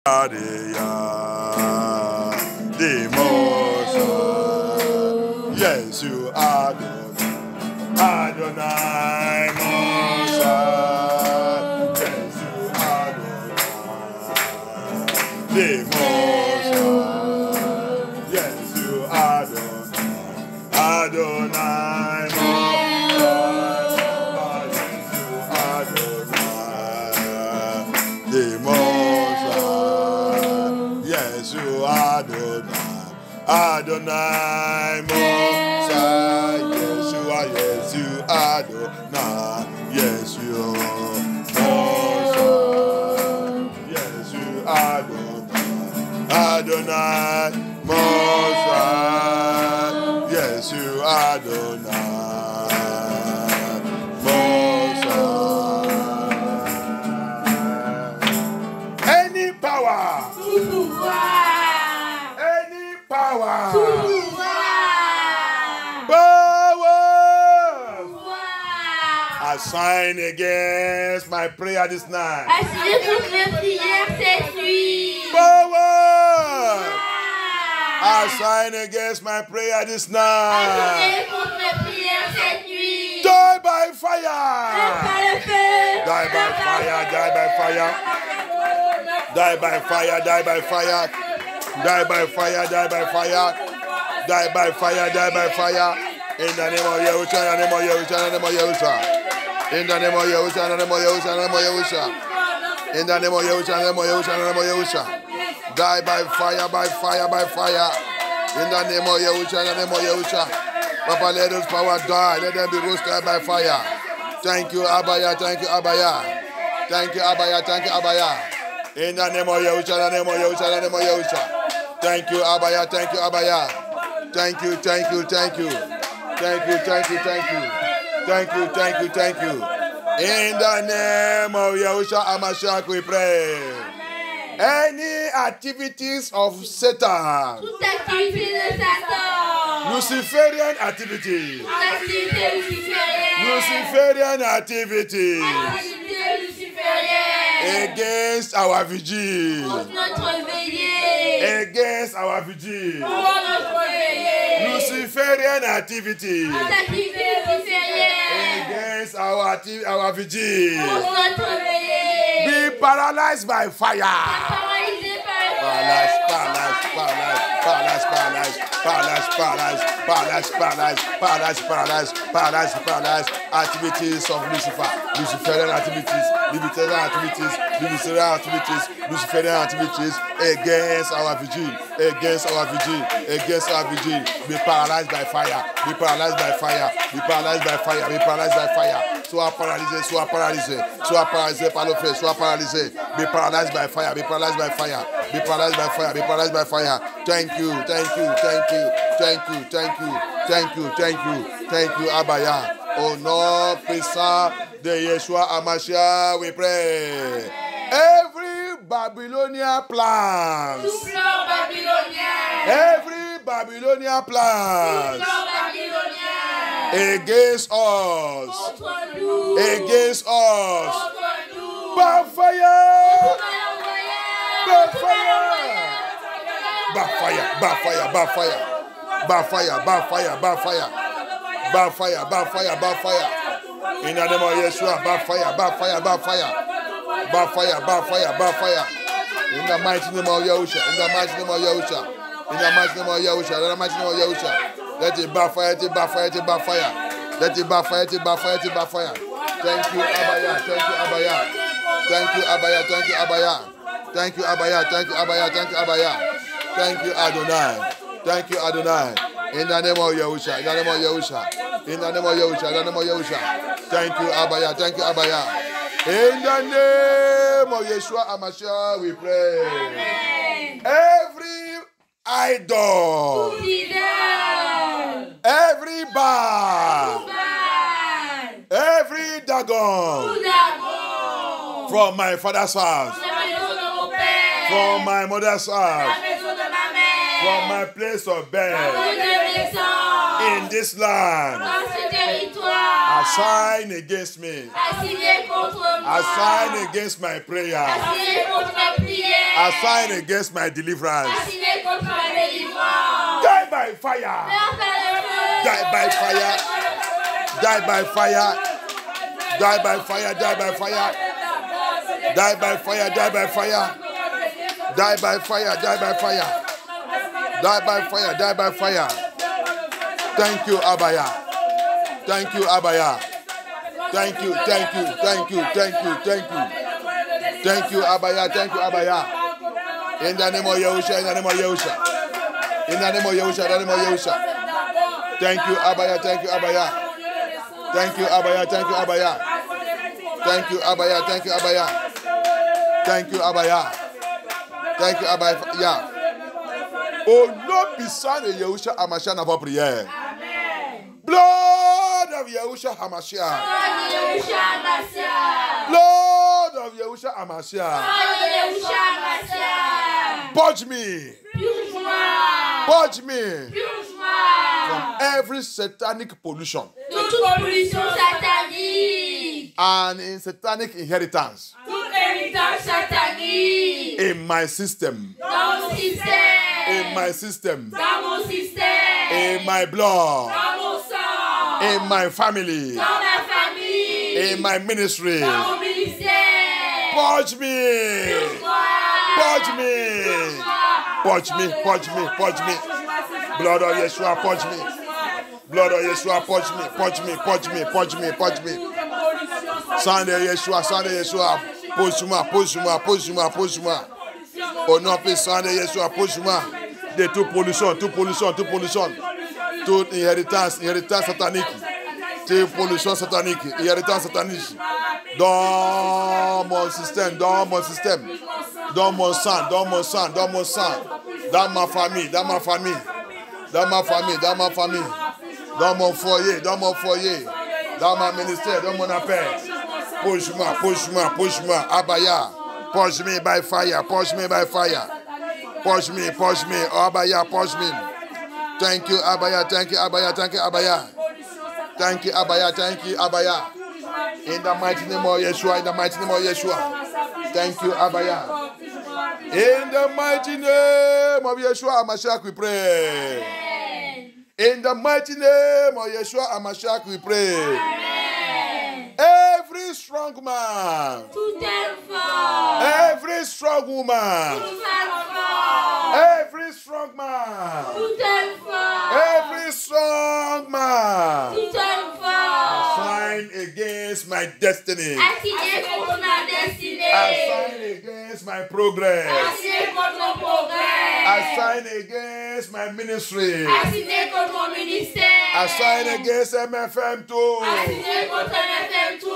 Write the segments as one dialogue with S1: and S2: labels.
S1: The Most High. Yes, you are Adonai Most High. Yes, you are the Most High. Yes, you are Adonai Most High. The Most High, yes, you Adonai, Adonai Most High, yes, you are, yes, you Adonai, yes, you Most High, yes, you Adonai, Adonai Most High, yes, you Adonai. Any power. Assign against my prayer this night. Power. Assign against my prayer this night. Die by fire. Die by fire. Die by fire. Die by fire, die by fire, die by fire, die by fire, die by fire, die by fire. In the name of Yahushua, in the name of Yahushua, in the name of Yahushua. In the name of Yahushua, in the name of Yahushua, in the name of Yahushua. In the name of Yahushua, in the name of Yahushua, in the name of Yahushua. Die by fire, by fire, by fire. In the name of Yahushua, in the name of Yahushua. Papa, let those power die. Let them be roasted by fire. Thank you, Abaya. Thank you, Abaya. Thank you, Abaya. Thank you, Abaya. In the name of Yahushua, in the name of Yahushua, in the name of Yahushua. Thank you, Abaya. Thank you, Abaya. Thank you, thank you, thank you. Thank you, thank you, thank you. Thank you, thank you, thank you. In the name of Yahushua HaMashiach we pray. Any activities of Satan, Luciferian activities, Luciferian activities against our vigil, against our vigil, Luciferian activities against our vigil, be paralyzed by fire. Paralyzed, paralyzed, paralyzed, paralyzed, paralyzed, paralyzed, paralyzed, paralyzed, paralyzed, paralyzed, paralyzed, paralyzed, activities of Lucifer, Luciferian activities, Luciferian activities, Luciferian activities, Luciferian activities against our vigil, against our vigil, against our vigil, be paralyzed by fire, be paralyzed by fire, be paralyzed by fire, be paralyzed by fire. Sois paralysé, sois paralysé, sois paralysé par le feu, sois paralysé, be paralyzed by fire, be paralyzed by fire, be paralyzed by fire, be paralyzed by fire. Thank you, thank you, thank you, thank you, thank you, thank you, thank you, thank you, Abaya. Au nom puissant de Yeshua HaMashiach, we pray. Every Babylonian plans, every Babylonian plans against us, against us, by fire, by fire, by fire, by fire, by fire, by fire, by fire, by fire, by fire, by fire, by fire. In the name of Yeshua, by fire, by fire, by fire, by fire, by fire, by fire. In the mighty name of Yahushua, in the mighty name of Yahushua, in the mighty name of Yahushua, in the mighty name of Yahushua. Let it backfire, let it backfire, let it backfire. Let it backfire, let it backfire, let it backfire. Thank you, Abaya. Thank you, Abaya. Thank you, Abaya. Thank you, Abaya. Thank you, Abaya. Thank you, Abaya. Thank you, Abaya. Thank you, Adonai. Thank you, Adonai. In the name of Yahushua. In the name of Yahushua. In the name of Yahushua. In the name of Yahushua. Thank you, Abaya. Thank you, Abaya. In the name of Yeshua HaMashiach, we pray. Amen. Every idol, every bar, every dagon from my father's house, from my mother's house, from my place of birth, in this land, assign against me, assign against my prayer, Assigned against my deliverance.
S2: Assigné contre ma délivrance.
S1: Die by fire. Die by fire. Die by fire. Die by fire. Die by fire. Die by fire. Die by fire. Die by fire. Die by fire. Die by fire. Die by fire. Thank you, Abaya. Thank you, Abaya. Thank you. Thank you. Thank you. Thank you. Thank you. Thank you, Abaya. Thank you, Abaya. In the name of Yahusha. In the name of Yahusha. In the name of Yahusha. In the name of Yahusha. Thank you, Abaya. Thank you, Abaya. Thank you, Abaya. Thank you, Abaya. Thank you, Abaya. Thank you, Abaya. Thank you, Abaya. Thank you, Abaya. Au nom puissant de Yahusha Hamashiach, n'a pas prière. Blood of Yahusha Hamashiach. Blood of Yahusha Hamashiach. Purge me. Purge me from every satanic pollution and in satanic inheritance in my system, in my system, in my blood, in my family, in my ministry. Purge me. Purge me. Purge me. Purge me. Purge me. Blood of Yeshua, purge me. Blood of Yeshua, purge me. Purge me. Purge me. Purge me. Purge me. Sang de Yeshua, sang de Yeshua. Purge-moi, purge-moi, purge-moi, purge-moi. Au nom puissant de Yeshua, purge-moi de toute pollution, toute pollution, toute pollution. Toute inhéritance satanique. Toute pollution satanique, inhéritance satanique. Dans mon système, dans mon système. Dans mon sang, dans mon sang, dans mon sang. Dans ma famille, dans ma famille. Dans ma famille, dans ma famille. Dans mon foyer, dans mon foyer. Dans ma ministère, dans mon appel. Push-moi, push-moi, push-moi. Abaya. Push me by fire, push me by fire. Push me, push me. Abaya, push me. Thank you, Abaya, thank you, Abaya, thank you, Abaya. Thank you, Abaya, thank you, Abaya. In the mighty name of Yeshua, in the mighty name of Yeshua. Thank you, Abaya. In the mighty name of Yeshua Hamashiach, we pray. In the mighty name of Yeshua Hamashiach, we pray. Every strong man, every strong woman, every strong man, every strong man, assigned against my destiny, assigned against my progress, assigned against my ministry, assigned against MFM2,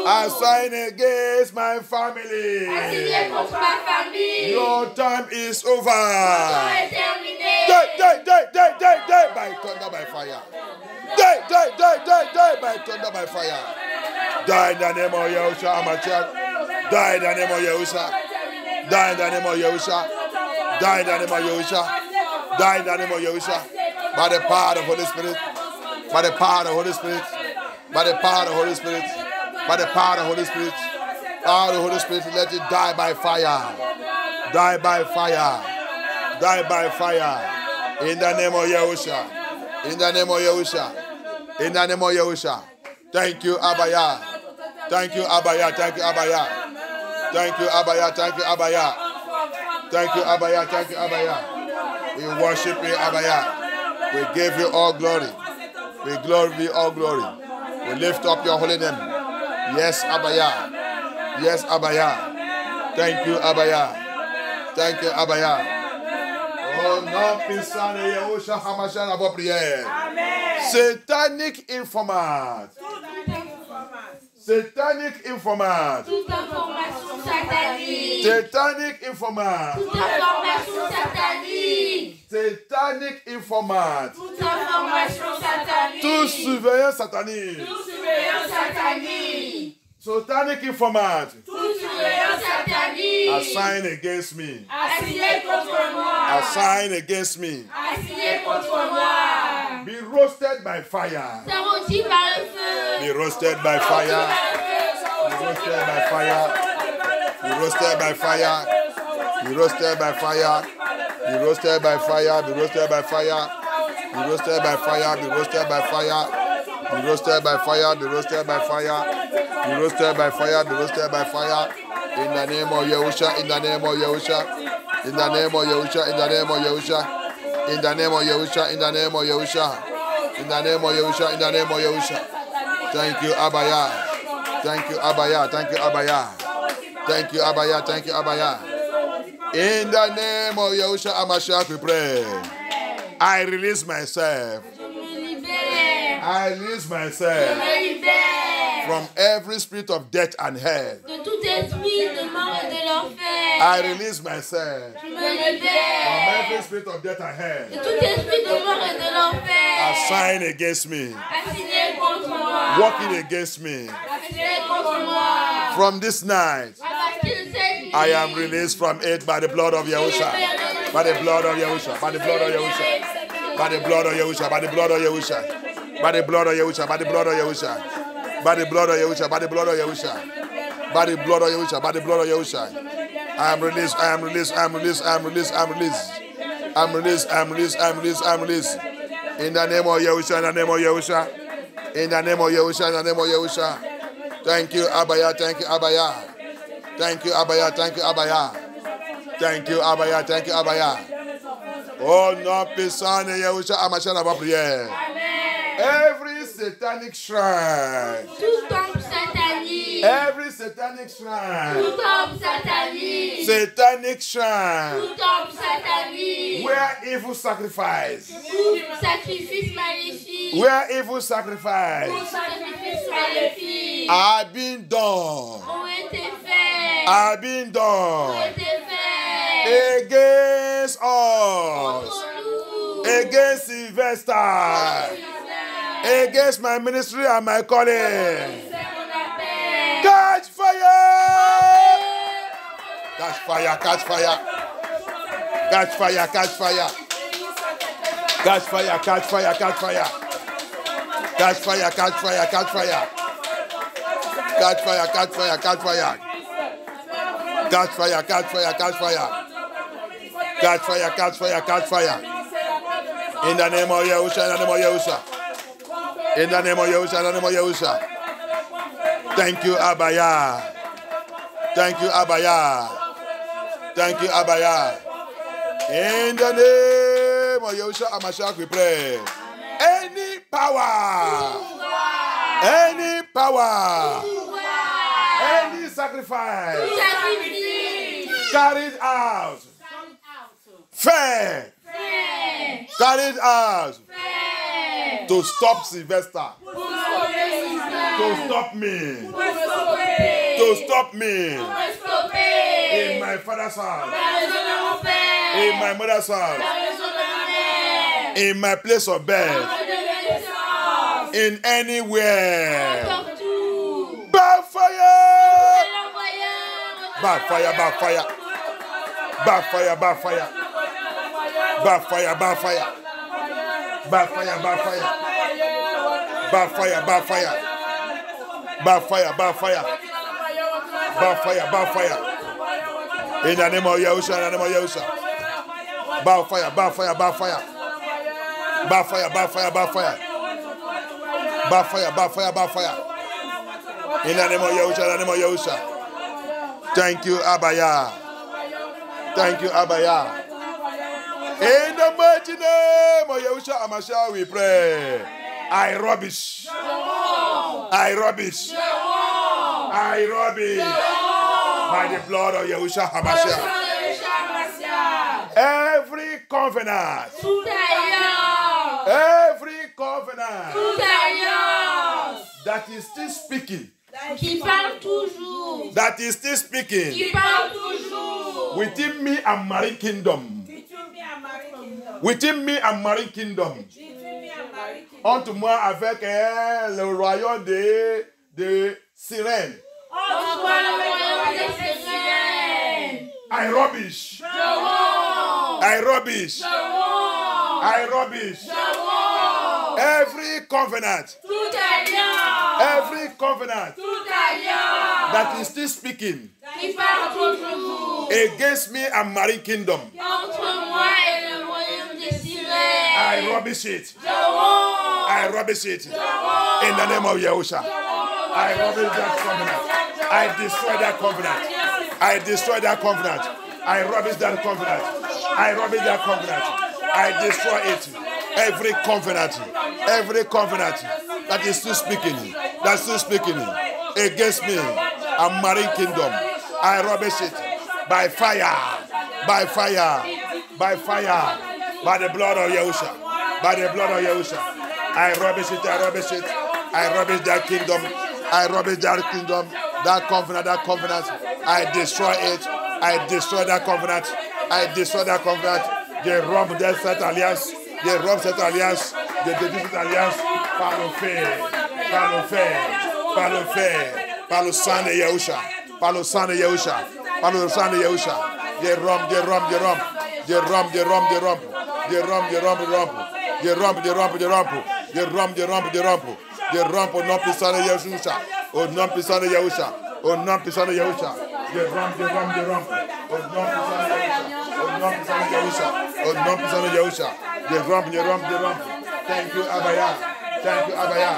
S1: assigned against my family. Your time is over. Die by thunder, by fire. Die by thunder, by fire. Die in the name of Yahusha Hamashiach. Die in the name of Yahusha. Die in the name of Yahusha. Die in the name of Yahusha. Die in the name of Yahusha. By the power of the Holy Spirit. By the power of the Holy Spirit. By the power of the Holy Spirit. By the power of the Holy Spirit. Power of the Holy Spirit, let it die by fire. Die by fire. Die by fire. In the name of Yahusha. In the name of Yahusha. In the name of Yahusha. Thank you, Abaya. Thank you, Abaya. Thank you, Abaya. Thank you, Abaya. Thank you, Abaya. Thank you, Abaya. Thank you, Abaya. We worship you, Abaya. We give you all glory. We glorify all glory. We lift up your holy name. Yes, Abaya. Yes, Abaya. Thank you, Abaya. Thank you, Abaya. Oh, non, puissant de Yahusha Hamashiach, la voix prière. Satanic informant. Satanic informant.
S2: Toute information satanique.
S1: Satanic informant.
S2: Toute information satanique.
S1: Satanic informant.
S2: Toute information satanique.
S1: Tout surveillant satanique.
S2: Tout surveillant satanique.
S1: Satanic informant.
S2: Tout surveillant satanique.
S1: Assigned against me.
S2: Assigné contre moi.
S1: Assigned against me.
S2: Assigné contre moi.
S1: Be roasted by fire.
S2: Seront-ils par le feu?
S1: Be roasted by fire. Be roasted by fire. Be roasted by fire. Be roasted by fire. Be roasted by fire. Be roasted by fire. Be roasted by fire. Be roasted by fire. Be roasted by fire. Be roasted by fire. Be roasted by fire. Be roasted by fire. In the name of Yahusha. In the name of Yahusha. In the name of Yahusha. In the name of Yahusha. In the name of Yahusha. In the name of Yahusha. In the name of Yahusha. In the name of Yahusha. Thank you, Abaya. Thank you, Abaya. Thank you, Abaya. Thank you, Abaya. Thank you, Abaya. In the name of Yahusha Hamashiach, we pray. I release myself. I release myself from every spirit of death and hell. I release myself from every spirit of death and hell. Assigned against me. Working against me. From this night, I am released from it by the blood of Yahusha. By the blood of Yahusha. By the blood of Yahusha. By the blood of Yahusha. By the blood of Yahusha. By the blood of Yahusha. By the blood of Yahusha. By the blood of Yahusha. By the blood of Yahusha. By the blood of Yahusha. By the blood of Yahusha. I am released. I am released. I am released. I am released. I am released. I am released. I am released. I am released. I am released. In the name of Yahusha. In the name of Yahusha. In the name of Yahusha. In the name of Yahusha. Thank you, Abaya. Thank you, Abaya. Thank you, Abaya. Thank you, Abaya. Thank you, Abaya. Thank you, Abaya. Oh, non, personne, Yahusha Hamashiach, va prier. Every satanic shrine.
S2: Tout temple satanique.
S1: Every satanic shrine.
S2: Tout temple satanique.
S1: Satanic shrine.
S2: Tout temple satanique.
S1: Where evil sacrifice.
S2: Tout sacrifice maléfique.
S1: Where evil sacrifice.
S2: Tout sacrifice maléfique.
S1: Have been done.
S2: Ont été faits.
S1: Have been
S2: Ont
S1: done.
S2: été faits.
S1: Against us.
S2: Contre nous.
S1: Against Sylvester. Against my ministry and my calling. Catch fire! Catch fire, catch fire. Catch fire, catch fire. Catch fire, catch fire, catch fire. Catch fire, catch fire, catch fire. Catch fire, catch fire, catch fire. Catch fire, catch fire, catch fire. Catch fire, catch fire, catch fire. In the name of Yahusha, in the name of Yahusha. In the name of Yahusha, in the name of Yahusha. Thank you, Abaya. Thank you, Abaya. Thank you, Abaya. In the name of Yahusha Hamashiach, we pray. Any power, any power, any sacrifice carried out, fair, carried out to stop Sylvester, to stop me, to stop me in my father's house, in my mother's house, in my place of birth, in anywhere. Backfire! Backfire, backfire. Backfire, backfire. Backfire, backfire. Backfire, backfire. Backfire, backfire. Backfire, backfire. Backfire, backfire. In the name of Yahusha, in the name of Yahusha. Backfire, backfire, backfire. Backfire, backfire, backfire. Backfire, backfire, backfire. In the name of Yahusha, in the name of Yahusha. Thank you, Abaya. Thank you, Abaya. In the mighty name of Yahusha Hamashiach, we pray. I rubbish. I rubbish. I rubbish. By the blood of Yahusha Hamashiach. Every covenant. Every covenant. That is still speaking.
S2: Qui parle toujours.
S1: That is still speaking.
S2: Qui parle toujours.
S1: Within me and Marine Kingdom. Within me and Marine Kingdom. Entre moi avec le royaume de Sirène.
S2: Entre moi le royaume de Sirène.
S1: I rubbish. I rubbish. I rubbish. Every covenant. Every covenant. That is still speaking.
S2: Qui parle toujours.
S1: against me and marine kingdom.
S2: Entre moi et le royaume des sirènes.
S1: I rubbish it.
S2: Je romps.
S1: I rubbish it. In the name of Yahusha. I rubbish that covenant. I destroy that covenant. I destroy that covenant. I rubbish that covenant. I rubbish that covenant. I destroy it. Every covenant that is still speaking against me and marine kingdom, I rubbish it by fire, by fire, by fire, by the blood of Yahusha, by the blood of Yahusha. I rubbish it, I rubbish it, I rubbish that kingdom, I rubbish that kingdom, that covenant, I destroy it, I destroy that covenant, I destroy that covenant. They rompt cette alliance, they rompt cette alliance, they détruisent cette alliance par le feu, par le feu, par le feu, par le sang de Yahusha, par le sang de Yahusha, par le sang de Yahusha. They rompt, they rompt, they rompt, they rompt, they rompt, they rompt, they rompt, they rompt, they rompt, they rompt, they rompt, they rompt, they rompt, they rompt, they rompt au nom puissant de Yahusha, au nom puissant de Yahusha, au nom puissant de Yahusha. They rompt, they rompt, they rompt, au nom puissant de Yahusha, au nom puissant de Yahusha. They rompt, they rompt, they rompt. Thank you, Abaya. Thank you, Abaya.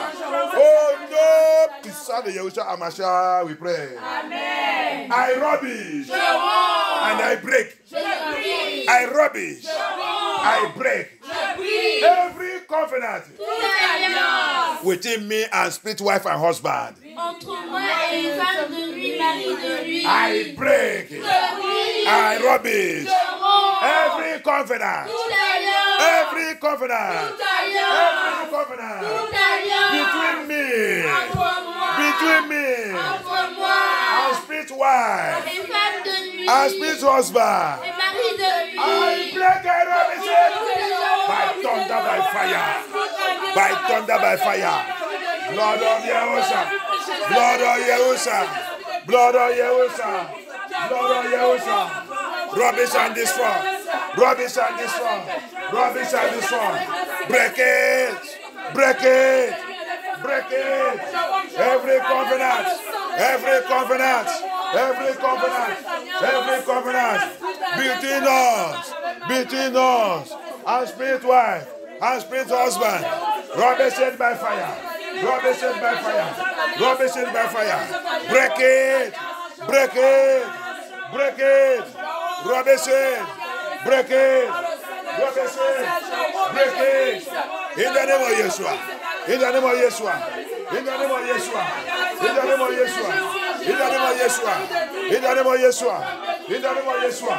S1: Oh no, puissant de Yahusha Amasha, we pray.
S2: Amen.
S1: I rubbish
S2: Je romps.
S1: and I break.
S2: Je brise.
S1: I rubbish.
S2: Je romps.
S1: I break
S2: Je brise.
S1: every covenant
S2: Toute alliance.
S1: within me and split wife and husband.
S2: Entre moi et les femmes de lui, mari de lui.
S1: I break it.
S2: Je brise.
S1: I rubbish
S2: Je romps.
S1: every covenant.
S2: Toute alliance.
S1: Every covenant.
S2: Toute alliance.
S1: Every covenant
S2: Toute alliance.
S1: between me.
S2: Entre moi.
S1: Between me
S2: Entre moi.
S1: and split wife
S2: Les femmes de lui.
S1: and split husband.
S2: Les maris de lui.
S1: I break it, rubbish it by thunder, by fire. By thunder, by fire. Blood of Yahusha. Blood of Yahusha. Blood of Yahusha. Blood of Yahusha. Rubbish and destroy. Rubbish and destroy. Rubbish and destroy. Break it. Break it. Break it. Every covenant. Every covenant. Every covenant. Every covenant. Between us. And spirit wife. And spirit husband. Rubbish it by fire. Rubbish it by fire. Rubbish it by fire. Break it. Break it. Break it. Rubbish it. Break it. Rubbish it. Break it. In the name of Yeshua. In the name of Yeshua. In the name of Yeshua. In the name of Yeshua. In the name of Yeshua. In the name of Yeshua. In the name of Yeshua.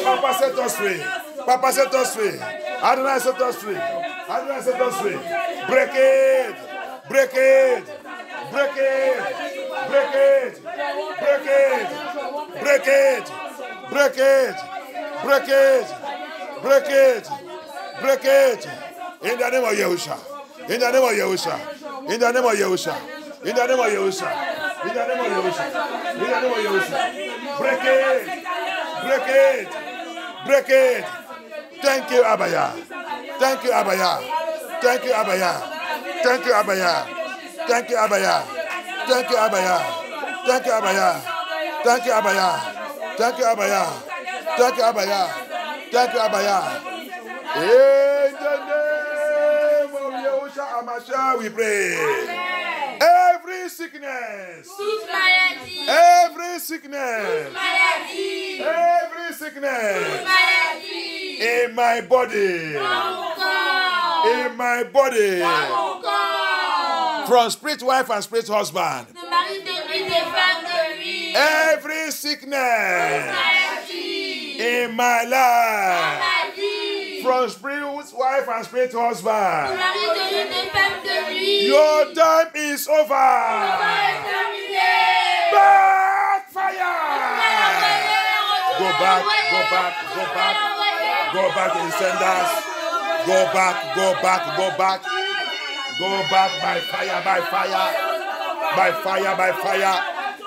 S1: Papa set us free. Papa set us free. Adonai set us free. Adonai set us free. Break it. Break it. Break it. Break it. Break it. Break it. Break it. Break it. Break it. Break it. In the name of Yahusha. In the name of Yahusha. In the name of Yahusha. In the name of Yahusha. In the name of Yahusha. In the name of Yahusha. Break it. Break it. Break it. Thank you, Abaya. Thank you, Abaya. Thank you, Abaya. Thank you, Abaya. Thank you, Abaya. Thank you, Abaya. Thank you, Abaya. Thank you, Abaya. Thank you, Abaya. Thank you, Abaya. Thank you, Abaya. In the name of Yahusha Amasha, we pray. Every sickness.
S2: Toute maladie.
S1: Every sickness.
S2: Maladie.
S1: Every sickness.
S2: Maladie.
S1: In my body.
S2: Dans mon corps.
S1: In my body.
S2: Dans mon corps.
S1: From spirit wife and spirit husband.
S2: De mari de lui, des femmes de lui.
S1: Every sickness
S2: Maladie.
S1: in my life.
S2: Maladie.
S1: From spirit wife and spirit
S2: De
S1: husband.
S2: mari de lui, des femmes de lui.
S1: Your time is over.
S2: Terminé.
S1: Backfire. Go back, go back, go back. Go back to the senders. Go back, go back, go back. Go back by fire, by fire. By fire, by fire.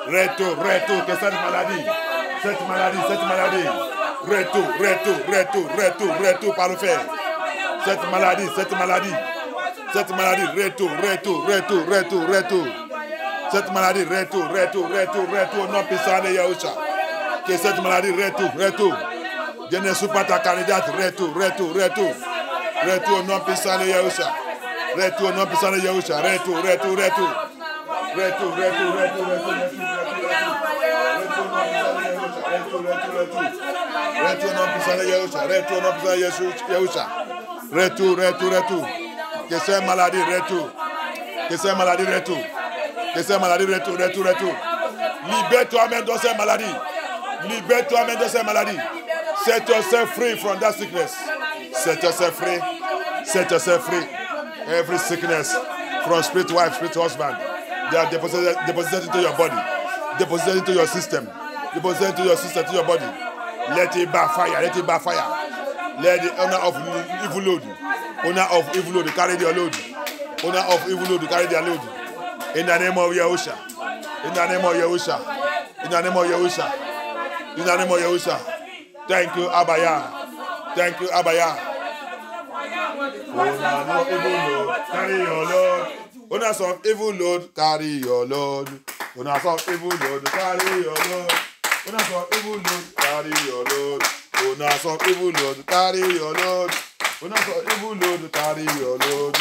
S1: Retour, retour, que cette maladie. Cette maladie, cette maladie. Retour, retour, retour, retour, retour par le fer. Cette maladie, cette maladie. Cette maladie, retour, retour, retour, retour, retour. Cette maladie, retour, retour, retour, retour. Non puissant de Yahusha. Que cette maladie retourne. Je ne suis pas ta candidate. Retourne. Retourne au nom puissant de Yahusha. Retourne au nom puissant de Yahusha. Retourne. Retourne au nom puissant de Yahusha. Retourne au nom puissant de Yahusha. Retourne. Que cette maladie retourne. Que cette maladie retourne. Que cette maladie retourne. Libère-toi même de cette maladie. Libère-toi même de cette maladie. Set yourself free from that sickness. Set yourself free. Every sickness from spirit wife, spirit husband, they are deposited into your body. Deposited into your system. Deposited into your system, to your body. Let it backfire. Let the owner of evil load. Carry their load. Owner of evil load, carry their load. In the name of Yahusha. In the name of Yahusha. Thank you, Abaya. Carry your load. Owners of evil load, carry your load. Owners of evil load, carry your load. Owners of evil load, carry your load. Owners of evil load, carry your load. Owners of evil load, carry your load.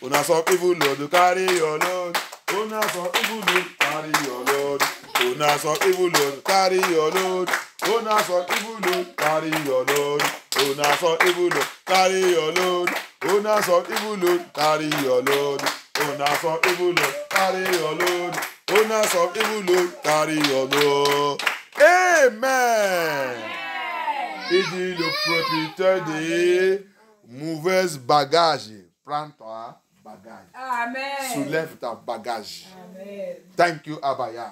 S1: Owners of evil load, carry your load. Owners of evil load, carry your load. Owners of evil load, carry your load. Owners of evil load, carry your load. Owners of evil load, carry your load. Owners of evil load, carry your load. Owners of evil load, carry your load. Owners of evil load, carry your load. Amen. Il dit le propriétaire des mauvaises bagages. Prends-toi bagage.
S2: Amen.
S1: Soulève ta bagage.
S2: Amen.
S1: Thank you, Abaya.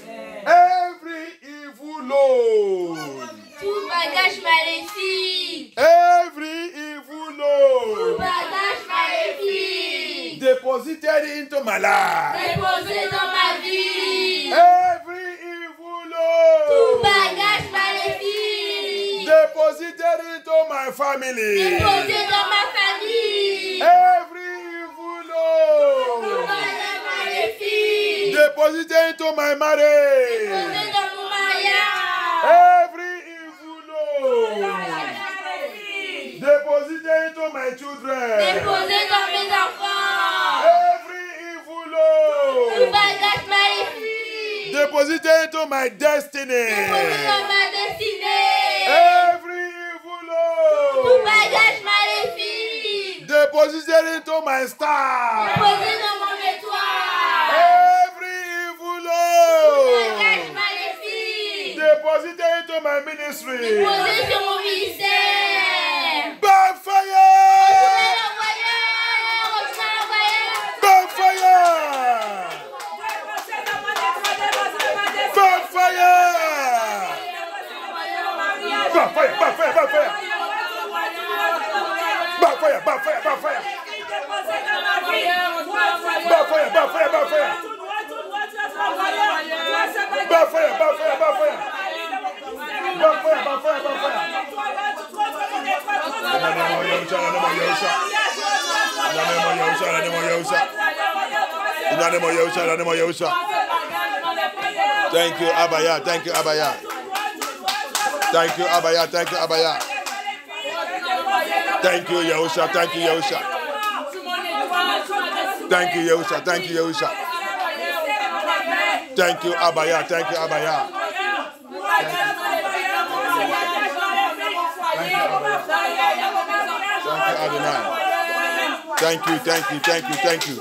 S2: Amen.
S1: Every evil load.
S2: Tout bagage maléfique.
S1: Every evil
S2: Tout
S1: load.
S2: bagage maléfique.
S1: Deposited into my life.
S2: Déposé dans ma vie.
S1: Every evil
S2: Tout
S1: load.
S2: bagage maléfique.
S1: Deposited into my family.
S2: Déposé dans ma famille.
S1: Every evil
S2: Tout
S1: load.
S2: bagage maléfique.
S1: Deposited into my marriage.
S2: Déposé dans mon mariage.
S1: Every evil
S2: Tout
S1: load.
S2: bagage maléfique.
S1: Deposited into my children.
S2: Déposé dans mes enfants.
S1: Every evil
S2: Tout
S1: load.
S2: bagage maléfique.
S1: Deposited into my destiny.
S2: Déposé dans ma destinée.
S1: Every evil
S2: Tout
S1: load.
S2: bagage maléfique.
S1: Deposited into my star.
S2: Déposé dans mon étoile.
S1: Every evil
S2: Bagage
S1: load.
S2: maléfique.
S1: Deposited into my ministry.
S2: Déposé sur mon ministère.
S1: By fire. By fire. By fire. By fire. By fire. By fire. By fire. By fire. By fire. By fire. By fire. By fire. By fire. By fire. By fire. By fire. By fire. By fire. In the name of Yahushua. In the name of Yahushua. In the name of Yahushua. In the name of Yahushua. In the name of Yahushua. In the name of Yahushua. Thank you, Abaya. Thank you, Abaya. Thank you, Abaya. Thank you, Abaya. Thank you, Yahushua. Thank you, Yahushua. Thank you, Yahushua. Thank you, Yahushua. Thank you, Abaya. Thank you, Abaya. Thank you, Adonai. Thank you, thank you, thank you, thank you.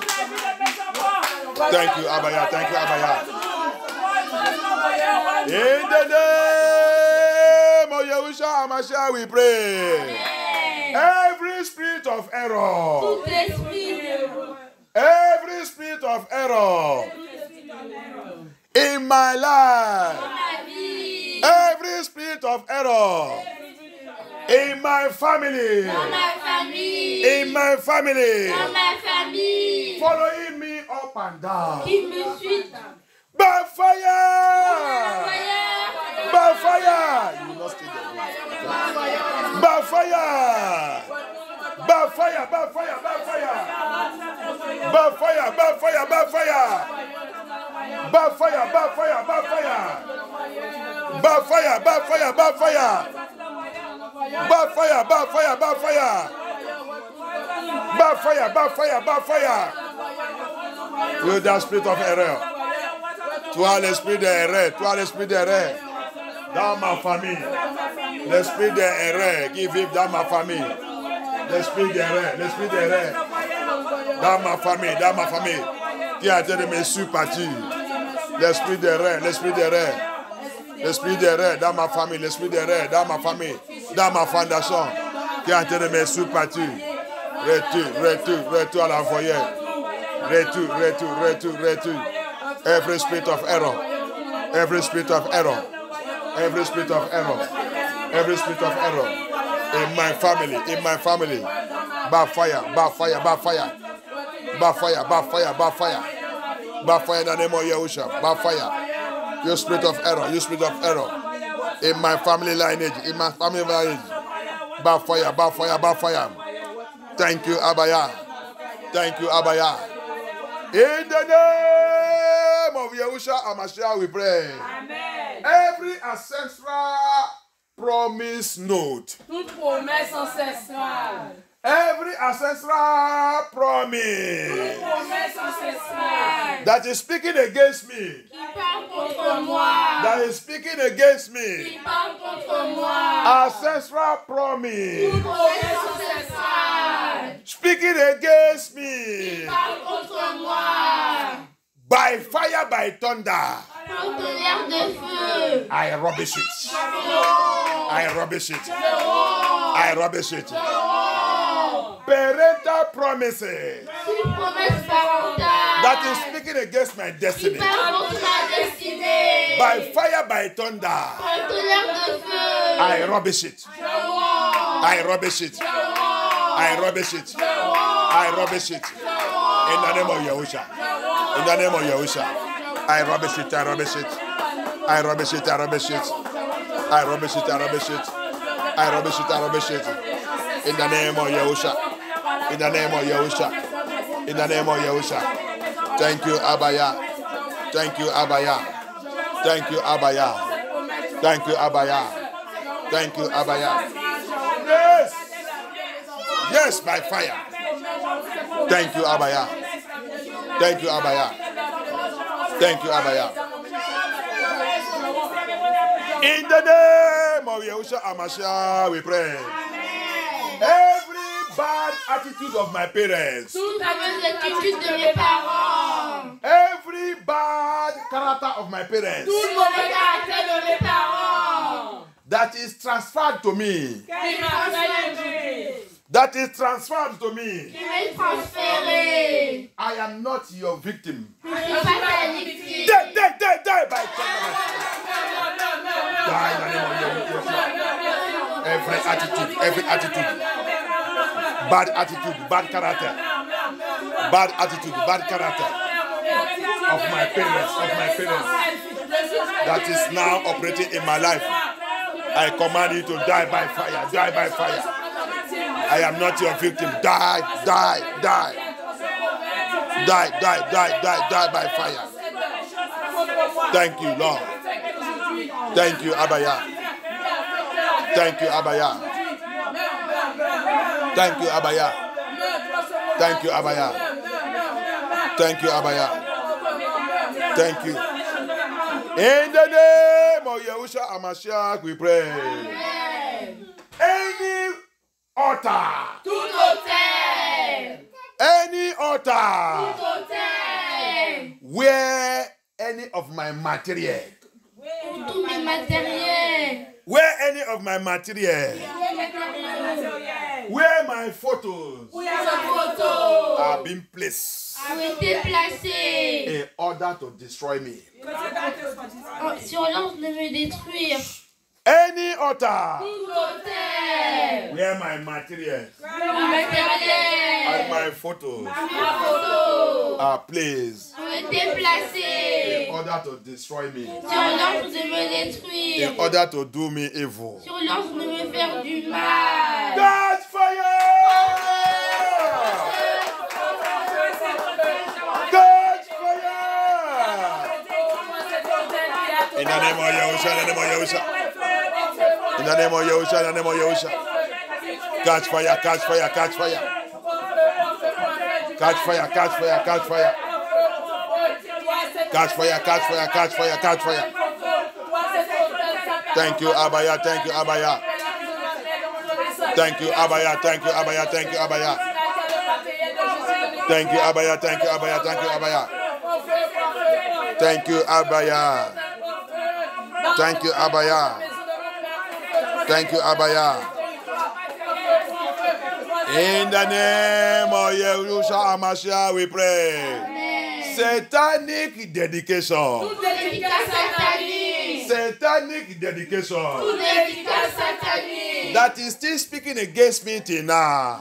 S1: Thank you, Abaya. Thank you, Abaya. In the name of Yahushua HaMashiach we pray. Every spirit of error.
S2: Tout esprit
S1: Every spirit of error in my life.
S2: dans ma vie.
S1: Every spirit of error in my family.
S2: Dans ma famille.
S1: In my family.
S2: Dans ma famille.
S1: Following me up and down.
S2: Qui me suit.
S1: By fire!
S2: Fire.
S1: By fire! You will not stay there. By fire! By fire! By fire! By fire! By fire! By fire! By fire! By fire! By fire! By fire! By fire, by fire, by fire. By fire, by fire, by fire. By fire, by fire, by fire. You that spirit of error. Toi l'esprit d'erreur, toi l'esprit d'erreur. Dans ma famille. L'esprit d'erreur qui vit dans ma famille. L'esprit d'erreur, l'esprit d'erreur. Dans ma famille, qui a été de me surpartir. L'esprit d'erreur, l'esprit d'erreur. L'esprit d'erreur dans ma famille, l'esprit d'erreur dans ma famille, dans ma fondation, qui a été de me surpartir. Retour à l'envoyeur. Retour. Every spirit of error. Every spirit of error. Every spirit of error. Every spirit of error. In my family. By fire. By fire in the name of Yahusha. By fire. You spirit of error. In my family lineage. By fire. Thank you, Abaya. In the name of Yahusha Hamashiach we pray.
S2: Amen.
S1: Every ancestral promise note.
S2: Toute promesse ancestrale.
S1: Every ancestral promise.
S2: Toute promesse ancestrale.
S1: That is speaking against me.
S2: Qui parle contre moi.
S1: That is speaking against me.
S2: Qui parle contre moi.
S1: Ancestral promise.
S2: Toute promesse ancestrale.
S1: Speaking against
S2: Qui
S1: me.
S2: parle contre moi.
S1: By fire, by thunder.
S2: Par tonnerre de feu.
S1: I rubbish it. Parental promises.
S2: Toute promesse parentale.
S1: That is speaking against my
S2: Qui
S1: destiny.
S2: parle contre ma destinée.
S1: By fire, by thunder.
S2: Par tonnerre de feu.
S1: I rubbish it. In the name of Yahusha. I rubbish it. In the name of Yahusha. Thank you, Abaya. Yes, by fire. Thank you, Abaya. In the name of Yahusha Hamashiach, we pray. Every bad attitude of my parents.
S2: Toute mauvaise attitude de mes parents.
S1: Every bad character of my parents.
S2: Tout mauvais caractère de mes parents.
S1: That is transferred to me.
S2: Qui m'a fait
S1: That is transferred to me.
S2: qui m'est transféré.
S1: I am not your victim.
S2: Je ne suis pas ta victime.
S1: Die by thunder. Die in the name of Yahusha. Every attitude. Bad attitude, bad character of my parents. That is now operating in my life. I command you to die by fire. I am not your victim. Die by fire. Thank you, Lord. Thank you, Abaya. Thank you. In the name of Yahusha Hamashiach, we pray. Any altar.
S2: Tout autel.
S1: Any altar.
S2: Tout autel.
S1: Where any of my material.
S2: Tous mes matériels.
S1: Where any of my material. Where my photos are being placed
S2: Ont été placés
S1: in order to destroy me.
S2: sur l'ordre de me détruire.
S1: Any altar
S2: Tout autel.
S1: where my material
S2: Mes matériels.
S1: and my photos
S2: Mes photos
S1: are placed
S2: ont été placés
S1: in order to destroy me,
S2: sur l'ordre de me détruire.
S1: in order to do me evil.
S2: Sur l'ordre de me faire du mal.
S1: Catch fire! Catch fire! In the name of Yahusha, in the name of Yahusha. In the name of Yahusha, in the name of Yahusha. Catch fire, catch fire, catch fire. Catch fire, catch fire, catch fire. Catch fire, catch fire, catch fire, catch fire. Thank you, Abaya, thank you, Abaya. Thank you, Abaya, thank you, Abaya, thank you, Abaya. Thank you, Abaya, thank you, Abaya, thank you, Abaya. Thank you, Abaya. Thank you, Abaya. Thank you, Abaya. In the name of Yahushua HaMashiach, we pray. Amen. Satanic dedication. Satanic dedication. That is still speaking against me till now.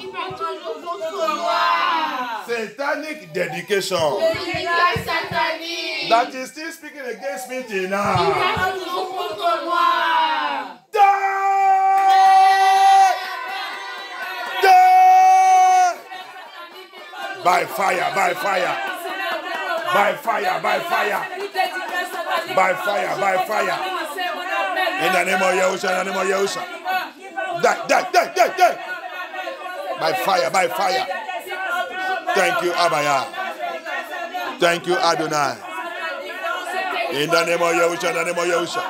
S1: Satanic dedication. That is still speaking against me till now. By fire, by fire, by fire, by fire, by fire, by fire. In the name of Yahusha, in the name of Yahusha. Die. By fire, by fire. Thank you, Abaya. Thank you, Adonai. In the name of Yahusha, in the name of Yahusha.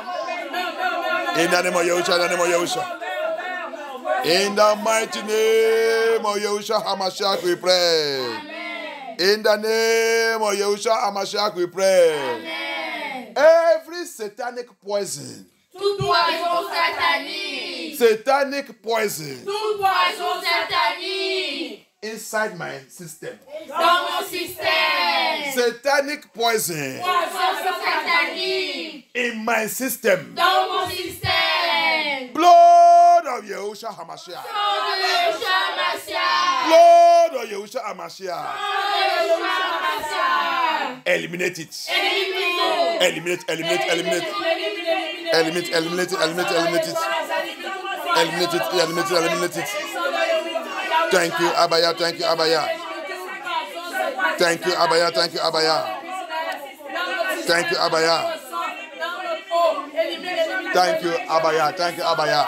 S1: In the name of Yahusha, in the name of Yahusha. In the mighty name of Yahushua HaMashiach, we pray. Amen. In the name of Yahushua HaMashiach, we pray. Amen. Every satanic poison.
S2: Tout poison satanique.
S1: Satanic poison.
S2: Tout poison satanique.
S1: Inside my system.
S2: Dans mon système.
S1: Satanic poison.
S2: Poison satanique.
S1: In my system.
S2: Dans mon système.
S1: Blood of Yahushua HaMashiach. Blood of Yahushua HaMashiach. Eliminate it. Eliminate it. Eliminate it. Eliminate it. Eliminate it. Eliminate it. Eliminate it. Eliminate it. Eliminate it. Eliminate it. Thank you, Abaya. Thank you, Abaya. Thank you, Abaya. Thank you, Abaya. Thank you, Abaya. Thank you, Abaya.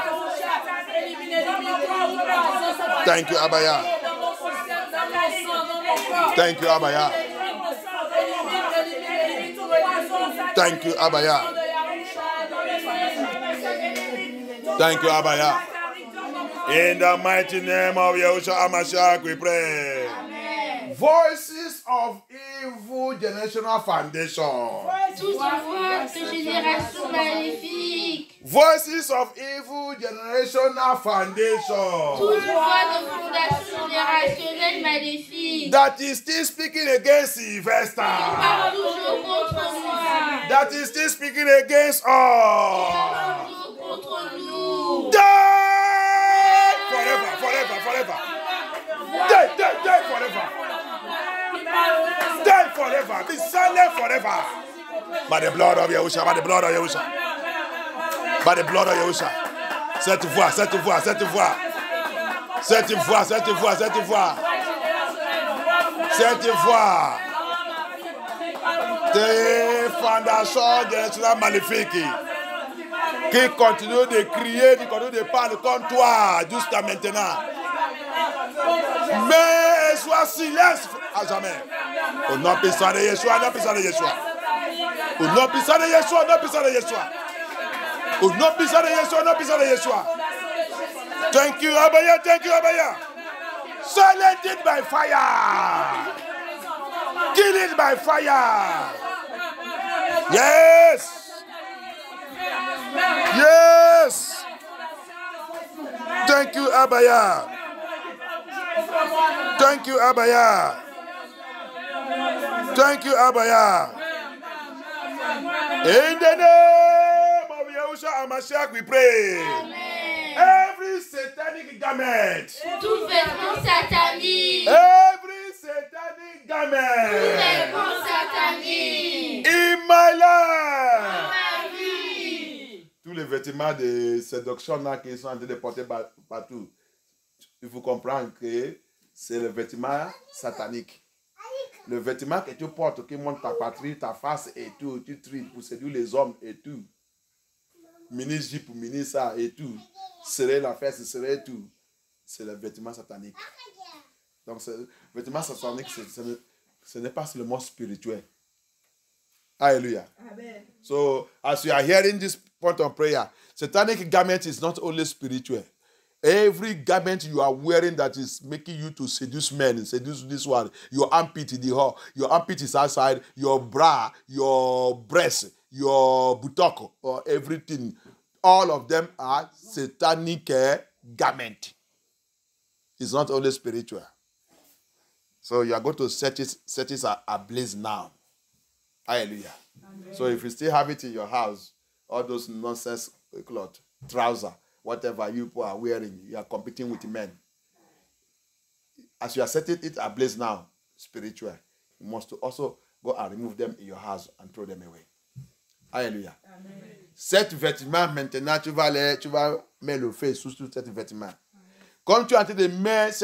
S1: Thank you, Abaya. Thank you, Abaya. Thank you, Abaya. Thank you, Abaya. Thank you, Abaya. In the mighty name of Yahushua HaMashiach, we pray. Amen. Voices of evil generational foundation. Voices of evil generational foundation. That is still speaking against Sylvester. That is still speaking against us. Die forever, forever, forever. Die forever. Die forever. Be silent forever. By the blood of Yahushua, by the blood of Yahushua. By the blood of Yahushua. Cette voix, cette voix, cette voix. Cette voix, cette voix, cette voix. Cette voix. Des fondations générationnelles maléfiques qui continuent de crier, qui continuent de parler contre toi jusqu'à maintenant. Mais sois silence à jamais. Au nom puissant de Yeshua, au nom puissant de Yeshua. Au nom puissant de Yeshua, au nom puissant de Yeshua. Au nom puissant de Yeshua, au nom puissant de Yeshua. Thank you, Abaya, thank you, Abaya. Silence it by fire. Kill it by fire. Yes. Yes. Thank you, Abaya. Thank you, Abaya. Thank you, Abaya. In the name of Yahushua HaMashiach, we pray. Amen. Every satanic garment.
S2: Tout vêtement satanique.
S1: Every satanic garment.
S2: Tout vêtement satanique.
S1: In my life.
S2: Dans ma vie.
S1: Tous les vêtements de séduction-là qui sont en train de porter partout. Il faut comprendre que c'est le vêtement satanique. Le vêtement que tu portes qui montre ta patrie, ta face et tout, tu tries pour séduire les hommes et tout. mini-jupe, mini-ça et tout. Serrer la fesse, serrer tout. C'est le vêtement satanique. Donc, le vêtement satanique, ce n'est pas seulement spirituel. Hallelujah.
S2: Amen.
S1: So, as you are hearing this point of prayer, satanic garment is not only spiritual. Every garment you are wearing that is making you to seduce men, seduce this one, your armpit in the hall, your armpit is outside, your bra, your breast, your buttock, or everything, all of them are satanic garment. It's not only spiritual. So you are going to set it ablaze now. Hallelujah. Amen. So if you still have it in your house, all those nonsense clothes, trouser, whatever you people are wearing, you are competing with men. As you are setting it ablaze now, spiritual, you must also go and remove them in your house and throw them away. Hallelujah. Amen. Cet vêtement, maintenant, tu vas mettre le feu sous cet vêtement. Comme tu es en train de mettre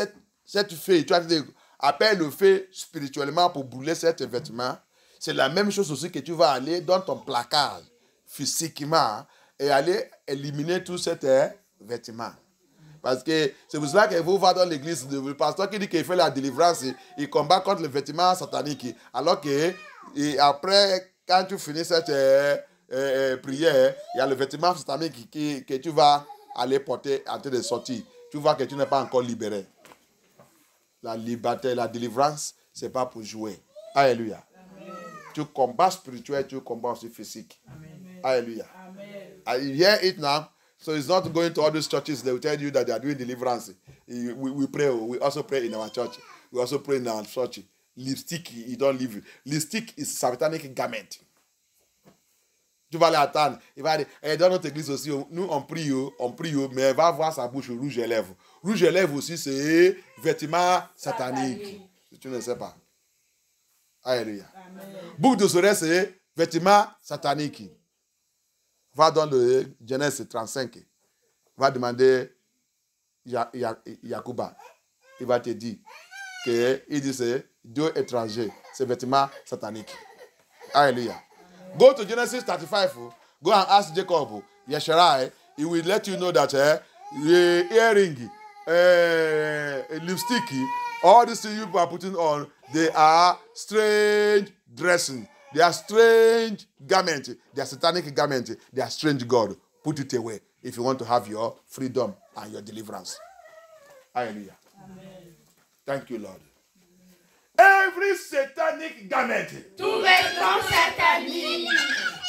S1: cette feuille, tu es en train de appeler le feu spirituellement pour brûler cet vêtement. C'est la même chose aussi que tu vas aller dans ton placard physiquement et aller éliminer tout cet vêtement. Parce que c'est pour cela que vous va dans l'église, le pasteur qui dit qu'il fait la délivrance, il combat contre le vêtement satanique. Alors que après, quand tu finis cette prière, il y a le vêtement satanique que tu vas aller porter en train de sortir. Tu vois que tu n'es pas encore libéré. La liberté, la délivrance, ce n'est pas pour jouer. Alléluia. Tu combats spirituel, tu combats aussi physique. Amen. Hallelujah. Amen. You hear it now? So it's not going to all these churches. They will tell you that they are doing deliverance. We pray. We also pray in our church. We also pray in our church. Lipstick, you don't leave. Lipstick is satanic garment. Tu vas l'attendre. Il va dire, dans notre église aussi, nous on prie, mais elle va voir sa bouche rouge et lèvres. Rouge et lèvres aussi, c'est vêtement satanique. Tu ne sais pas. Alléluia. Boucle de oreilles, c'est vêtement satanique. Va dans le Genèse 35. Va demander Yacouba. Il va te dire qu'il dit c'est Dieu étranger. C'est vêtement satanique. Alléluia. Go to Genesis 35. Go and ask Jacob. Yesharai. He will let you know that the earring, lipstick, all these things you are putting on, they are strange dressing. They are strange garments. They are satanic garments. They are strange God. Put it away if you want to have your freedom and your deliverance. Hallelujah. Amen. Thank you, Lord. Every satanic garment.
S2: Tout vêtement satanique.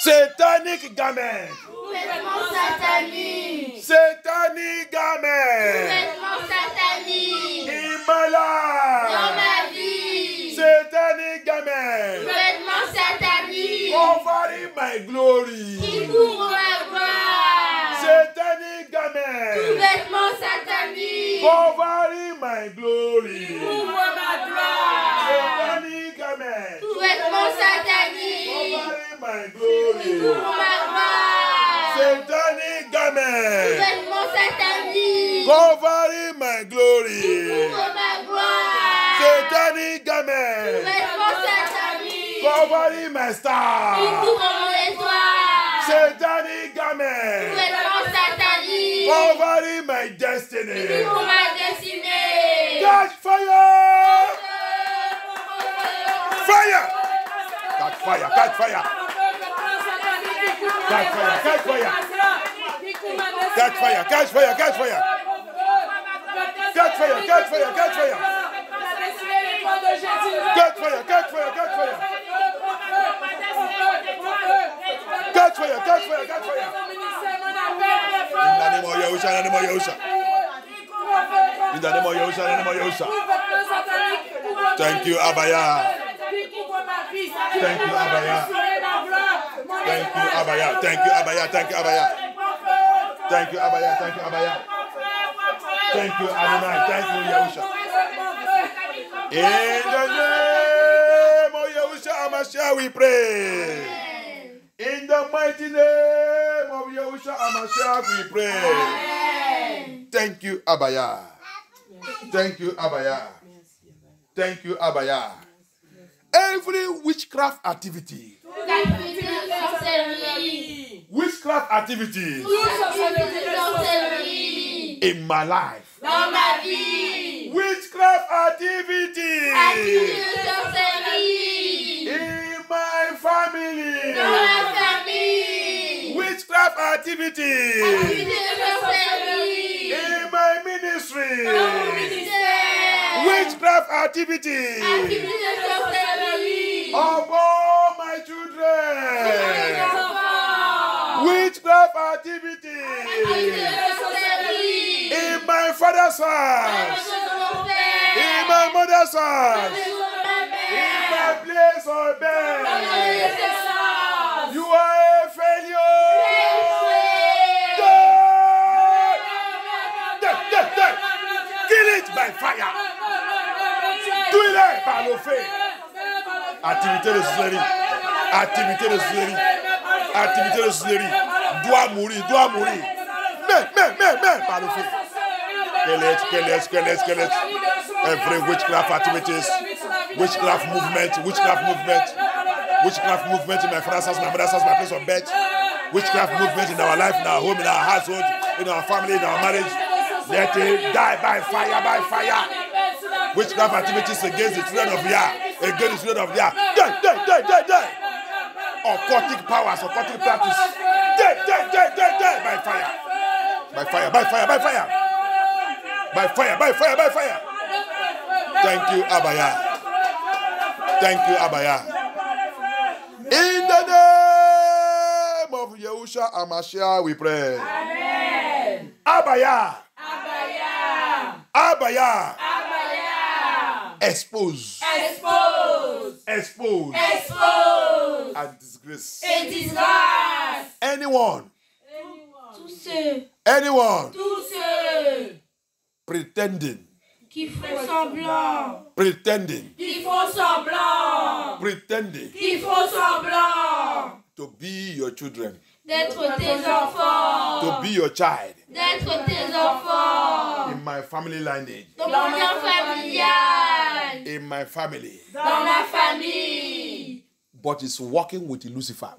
S1: Satanic garment.
S2: Tout vêtement satanique.
S1: Satanic garment.
S2: Tout vêtement satanique.
S1: In my life.
S2: Dans ma vie.
S1: Satanic garment.
S2: Tout vêtement satanique.
S1: Covering my glory.
S2: Qui couvre ma gloire.
S1: Satanic
S2: Tout
S1: garment.
S2: vêtement satanique.
S1: Covering my glory.
S2: Qui couvre ma gloire.
S1: Satanic garment.
S2: Tout vêtement satanique.
S1: Covering my
S2: Qui
S1: glory.
S2: couvre ma gloire.
S1: Satanic
S2: Tout
S1: garment.
S2: vêtement satanique.
S1: Covering my glory.
S2: Couvre ma gloire.
S1: Satanic
S2: Tout
S1: garment.
S2: vêtement satanique.
S1: Covering my
S2: Qui
S1: star.
S2: couvre mon étoile.
S1: Satanic
S2: Tout
S1: garment.
S2: vêtement satanique.
S1: Covering my
S2: Qui
S1: destiny.
S2: couvre ma destinée.
S1: Catch fire! Fire! Catch fire! Catch fire! Catch fire! Catch fire! Catch fire! Catch fire! Catch fire! Catch fire! Catch fire! Catch fire! Catch fire! Catch fire! Catch fire! Catch fire! Catch fire! Catch fire! In the name of Yahusha, in the name of Yahusha. In the name of Yahusha, in the name of Yahusha. Thank you, Abaya. Thank you, Abaya. Thank you, Abaya. Thank you, Abaya. Thank you, Abaya. Thank you, Abaya. Thank you, Abaya. Thank you, Adonai. Thank you, Yahusha. In the name of Yahusha Hamashiach, we pray. In the mighty name of Yahusha Hamashiach, we pray. Thank you, Abaya. Thank you, Abaya. Thank you, Abaya. Every witchcraft activity Witchcraft activities
S2: sorcellerie
S1: in my life.
S2: dans ma vie.
S1: Witchcraft activities
S2: Activité de sorcellerie
S1: in my family.
S2: dans la famille.
S1: Witchcraft activities
S2: Activité de sorcellerie
S1: in my ministry.
S2: dans mon ministère.
S1: Witchcraft activities
S2: Activité de sorcellerie
S1: upon my
S2: dans
S1: children.
S2: les enfants.
S1: Witchcraft
S2: Activité
S1: activities
S2: de sorcellerie
S1: in my father's
S2: dans la
S1: house.
S2: maison de mon
S1: In
S2: père.
S1: my mother's
S2: Dans la
S1: house.
S2: maison de ma
S1: In
S2: mère.
S1: my place of
S2: Dans
S1: bed.
S2: la naissance.
S1: You are a failure. Die. Kill it by fire. Tuez-les par le feu. Activité de sorcellerie. Activité de sorcellerie. Activité de sorcellerie. Doit mourir. Mais par le feu. Kill it. Every witchcraft activities. Witchcraft movement in my father's house, my mother's house, my place of birth. Witchcraft movement in our life, in our home, in our household, in our family, in our marriage. Let it die by fire. Witchcraft activities against the children of Yah. Die. Occultic powers, occultic practice. Die by fire. Thank you, Abaya. In the name of Yahusha Hamashiach, we pray.
S2: Amen.
S1: Abaya.
S2: Abaya.
S1: Expose. And disgrace.
S2: Et disgrâce.
S1: Anyone
S2: Tous ceux
S1: pretending
S2: qui font semblant. Qui font semblant
S1: to be your children,
S2: d'être tes enfants.
S1: to be your child
S2: D'être tes enfants.
S1: in my family lineage,
S2: Dans mon lien familial.
S1: in my family,
S2: Dans ma famille.
S1: but is working with Lucifer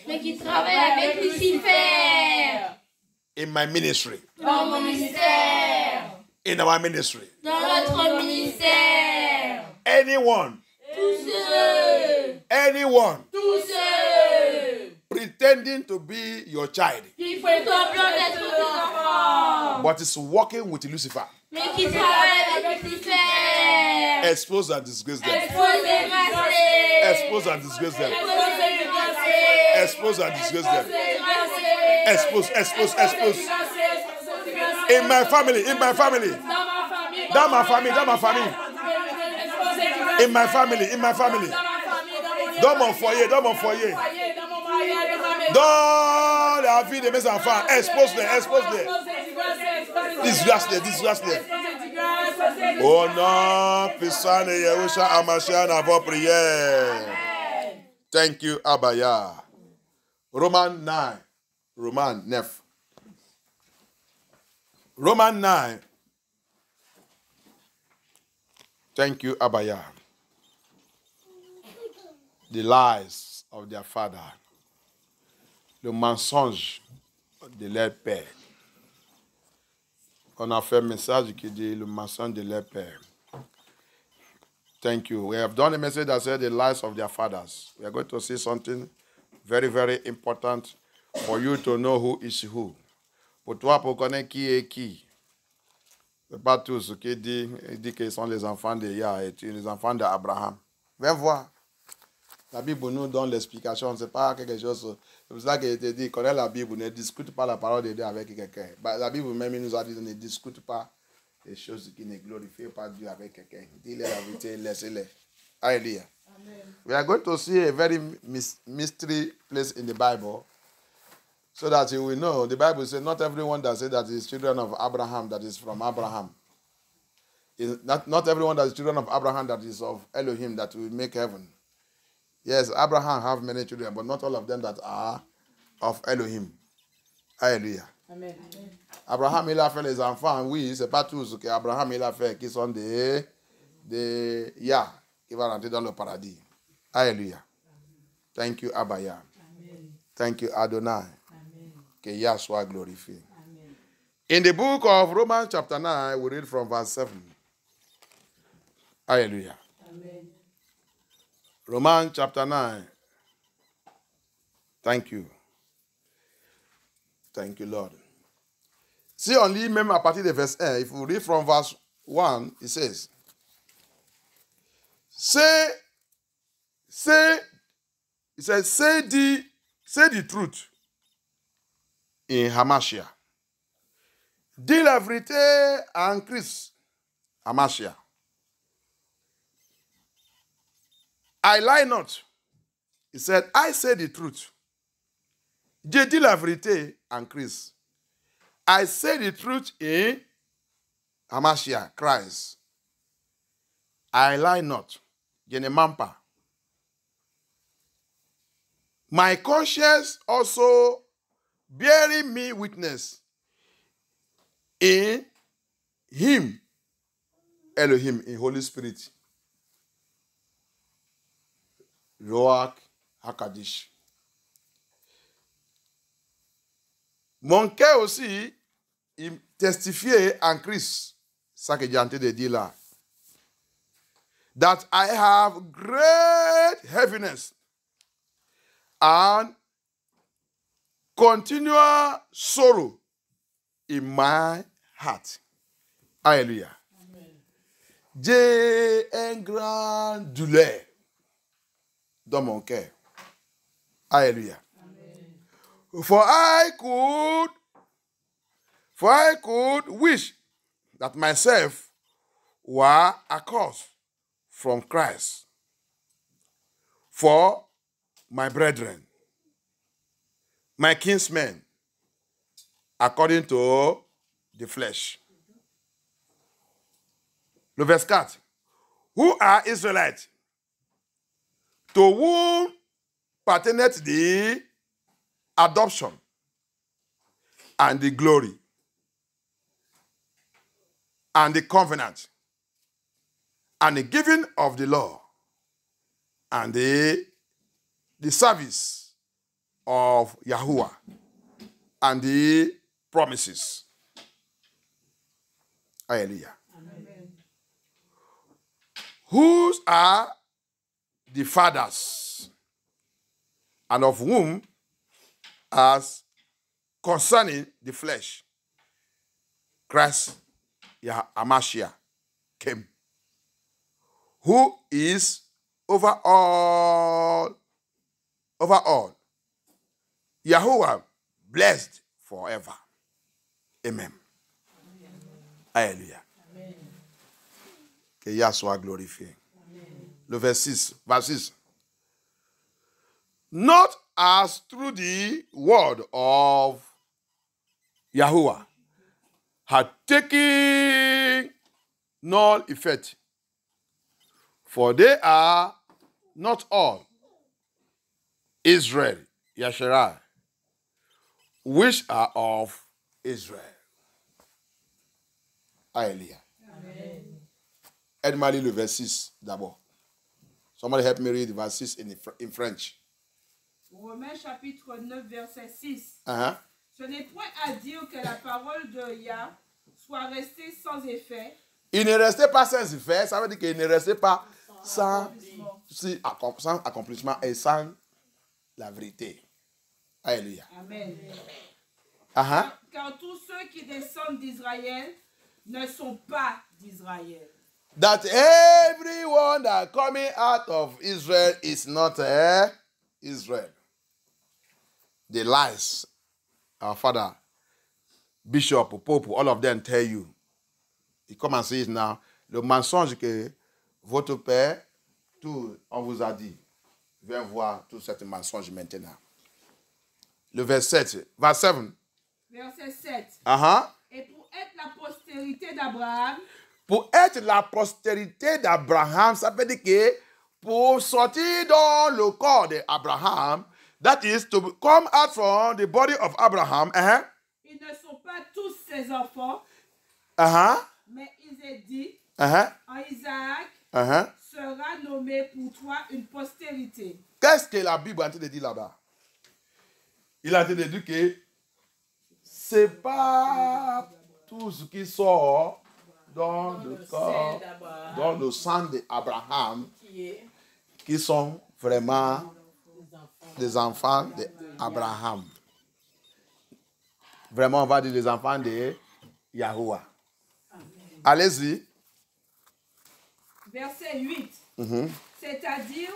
S2: Mais qui travaille avec Lucifer.
S1: in my ministry,
S2: Dans mon ministère.
S1: in our ministry.
S2: Dans notre ministère.
S1: Anyone
S2: Tous ceux
S1: pretending to be your child,
S2: qui font semblant d'être tes enfants.
S1: but is working with Lucifer,
S2: Mais qui travaillent avec Lucifer.
S1: expose and disgrace them.
S2: Exposez,
S1: Expose and disgrace them. Expose and disgrace them. Expose. In my family. In my family. Dans mon foyer. Dans la vie de mes enfants. Expose-les. Disgrace-les. Au nom puissant de Yahusha Hamashiach, dans vos prières. Thank you, Abaya. Roman 9. Thank you, Abaya. The lies of their father. Le mensonge de leur père. On a fait un message qui dit le mensonge de leur père. Thank you. We have done a message that said the lies of their fathers. We are going to see something very, very important for you to know who is who. Pour toi, pour connaître qui est qui. Ce n'est pas tout ce qu'il dit. Il dit qu'ils sont les enfants de Yah et les enfants d'Abraham. Viens voir. La Bible nous donne l'explication. Ce n'est pas quelque chose. C'est pour ça qu'il te dit, connais la Bible, ne discute pas la parole de Dieu avec quelqu'un. La Bible même nous a dit, ne discute pas les choses qui ne glorifient pas Dieu avec quelqu'un. Dis-les la vérité, laissez-les. Hallelujah. We are going to see a very mystery place in the Bible so that you will know. The Bible says not everyone that says that is children of Abraham that is from Abraham. Not everyone that is children of Abraham that is of Elohim that will make heaven. Yes, Abraham have many children, but not all of them that are of Elohim. Hallelujah.
S2: Amen.
S1: Abraham, il a fait les enfants, oui, c'est pas tout ce qu'Abraham, il a fait, qui sont des Yah, qui va rentrer dans le paradis. Hallelujah. Thank you, Abaya. Amen. Thank you, Adonai. Amen. Que Yah soit glorifié. Amen. In the book of Romans chapter 9, we read from verse 7. Hallelujah. Amen. Romans chapter 9. Thank you. Thank you, Lord. Si on lit même à partir de verset 1, if we read from verse 1, it says, say the truth in Hamashia. Dis la vérité en Christ. Hamashia. I lie not. He said, I say the truth. Je dis la vérité en Christ. I say the truth in Hamashia, Christ. I lie not. Je ne mens pas. My conscience also bearing me witness in him, Elohim, in Holy Spirit. Roach Hakadish. Mon cœur aussi, il testifiait en Christ, ça que j'ai en train de dire là, that I have great heaviness and continual sorrow in my heart. Alléluia. J'ai un grand douleur dans mon cœur. Alléluia. For I could wish that myself were accursed from Christ for my brethren, my kinsmen, according to the flesh. Le verset 4. Who are Israelites, to whom pertaineth the adoption and the glory and the covenant and the giving of the law and the service of Yahuwah and the promises. Hallelujah. Amen. Whose are the fathers, and of whom, as concerning the flesh, Christ Hamashia came, who is over all, Yahuwah blessed forever. Amen. Alléluia. Que Yah soit glorifié. Le verset 6. Not as through the word of Yahuwah had taken null effect, for they are not all Israel, Yasharai, which are of Israel. Hallelujah. Aide-moi à lire le verset 6 d'abord. Somebody help me read verse 6 in French.
S2: Romains chapitre 9, verset 6.
S1: Uh-huh.
S2: Ce n'est point à dire que la parole de Yah soit restée sans effet.
S1: Il ne restait pas sans effet, ça veut dire qu'il ne restait pas sans accomplissement et sans la vérité. Alléluia.
S2: Amen.
S1: Uh-huh.
S2: Car tous ceux qui descendent d'Israël ne sont pas d'Israël.
S1: That everyone that coming out of Israel is not Israel. The lies our father, bishop, pope, all of them tell you. Il come and say it now. Le mensonge que votre père, tout, on vous a dit. Viens voir tout ce mensonge maintenant. Le verset 7. Verset 7.
S2: Verset 7.
S1: Uh-huh.
S2: Et pour être la postérité d'Abraham.
S1: Pour être la postérité d'Abraham, ça veut dire que pour sortir dans le corps d'Abraham, that is to come out from the body of Abraham. Uh-huh.
S2: Ils ne sont pas tous ses enfants.
S1: Uh-huh.
S2: Mais il est dit,
S1: uh-huh.
S2: en Isaac
S1: uh-huh.
S2: sera nommé pour toi une postérité.
S1: Qu'est-ce que la Bible a en train de dire là-bas? Il a en train de dire que c'est pas tout ce qui sort dans le corps, dans le sang d'Abraham, qui sont vraiment des enfants d'Abraham. Vraiment, on va dire les enfants de Yahuwah. Allez-y.
S2: Verset 8. C'est-à-dire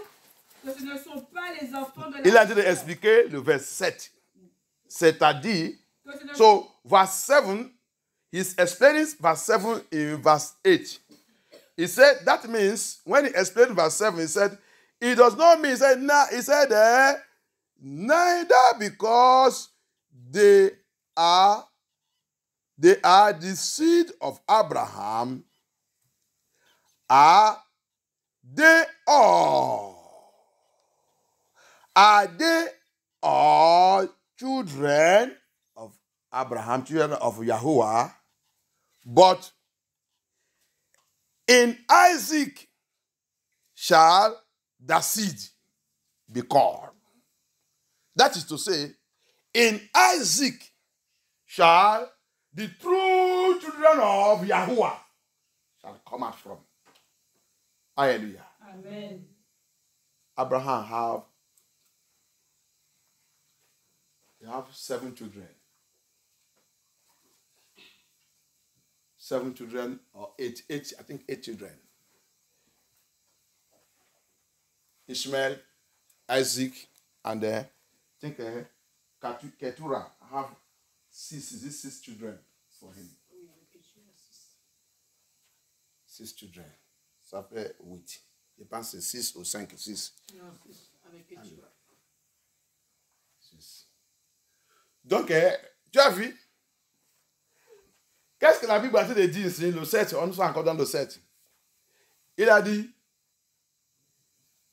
S2: que ce ne sont pas les enfants de la
S1: Il a dit d'expliquer le verset 7. C'est-à-dire, so verse 7, he's explaining verse 7 in verse 8. He said, that means, when he explained verse 7, he said, it does not mean, he said, neither because they are the seed of Abraham, are they all children of Abraham, children of Yahuwah, but in Isaac shall the seed be called. That is to say, in Isaac shall the true children of Yahuwah shall come out from. Hallelujah.
S2: Amen.
S1: Abraham have 7 children. 7 children or 8, I think 8 children. Ishmael, Isaac, and I think Keturah have 6 children for him. 6 children. Ça fait 8. Je pense que c'est 6 ou 5, 6.
S3: Non, 6 avec Keturah.
S1: 6. Donc, tu as vu? Qu'est-ce que la Bible a dit de dire ici, le 7, on est encore dans le 7. Il a dit,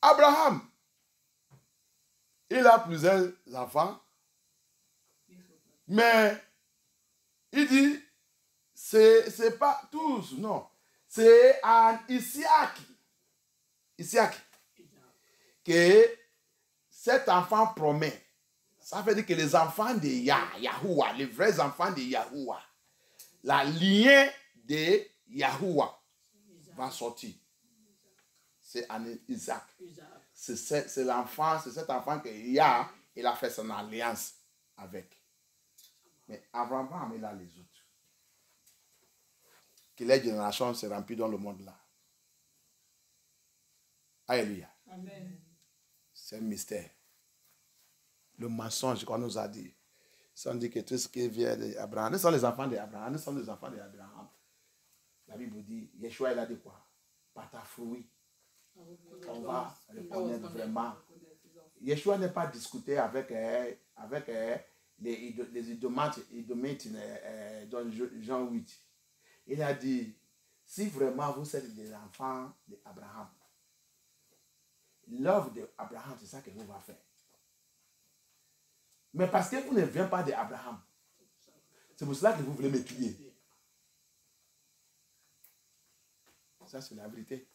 S1: Abraham, il a plusieurs enfants, mais il dit, c'est pas tous, non. C'est en Isaac que cet enfant promet. Ça veut dire que les enfants de Yahuwah, les vrais enfants de Yahuwah, la lignée de Yahuwah va sortir. C'est en Isaac. C'est l'enfant, c'est cet enfant que Yah, il a fait son alliance avec. Mais Abraham, il a les autres. Que les générations se remplissent dans le monde là. Alléluia.
S2: Amen.
S1: C'est un mystère. Le mensonge qu'on nous a dit. Si on dit que tout ce qui vient d'Abraham, nous sommes les enfants d'Abraham, nous sommes les enfants d'Abraham. La Bible dit, Yeshua il a dit quoi? Par ta fruit, on va reconnaître vraiment. Yeshua n'est pas discuté avec les idolâtres dans Jean 8. Il a dit, si vraiment vous êtes des enfants d'Abraham, l'œuvre d'Abraham, c'est ça que vous va faire. Mais parce que vous ne venez pas d'Abraham, c'est pour cela que vous voulez me tuer. Ça, c'est la vérité.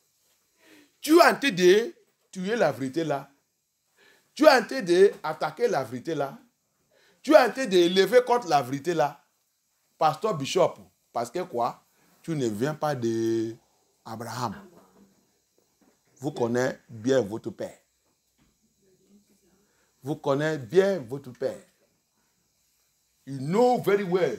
S1: Tu es en train de tuer la vérité là. Tu es en train d'attaquer la vérité là. Tu es en train de lever contre la vérité là. Pasteur Bishop, parce que quoi? Tu ne viens pas d'Abraham. Vous connaissez bien votre père. Vous connaissez bien votre père. You know very well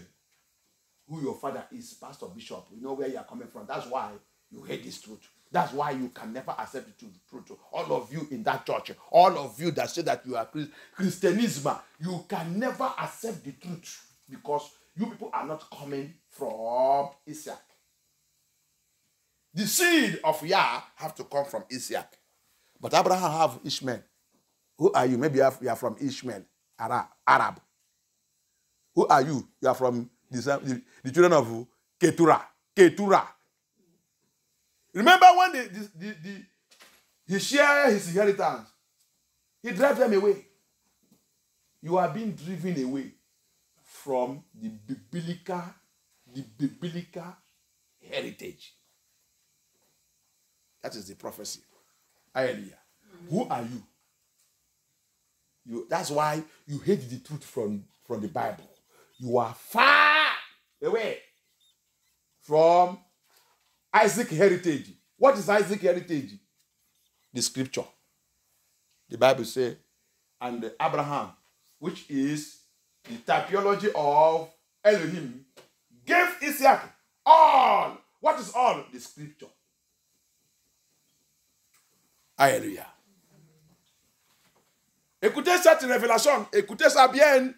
S1: who your father is, Pastor Bishop. You know where you are coming from. That's why you hate this truth. That's why you can never accept the truth. All of you in that church, all of you that say that you are Christianism, you can never accept the truth because you people are not coming from Isaac. The seed of Yah have to come from Isaac. But Abraham have Ishmael. Who are you? Maybe you are from Ishmael, Arab. Who are you? You are from the children of Keturah. Remember when he shared his inheritance, he drove them away. You are being driven away from the biblical heritage. That is the prophecy. Hallelujah. Who are you? That's why you hate the truth from the Bible. you are far away from Isaac heritage. What is Isaac heritage? The scripture. The Bible says, and Abraham, which is the typology of Elohim, gave Isaac all. What is all? The scripture. Alléluia. Écoutez cette révélation, écoutez ça bien.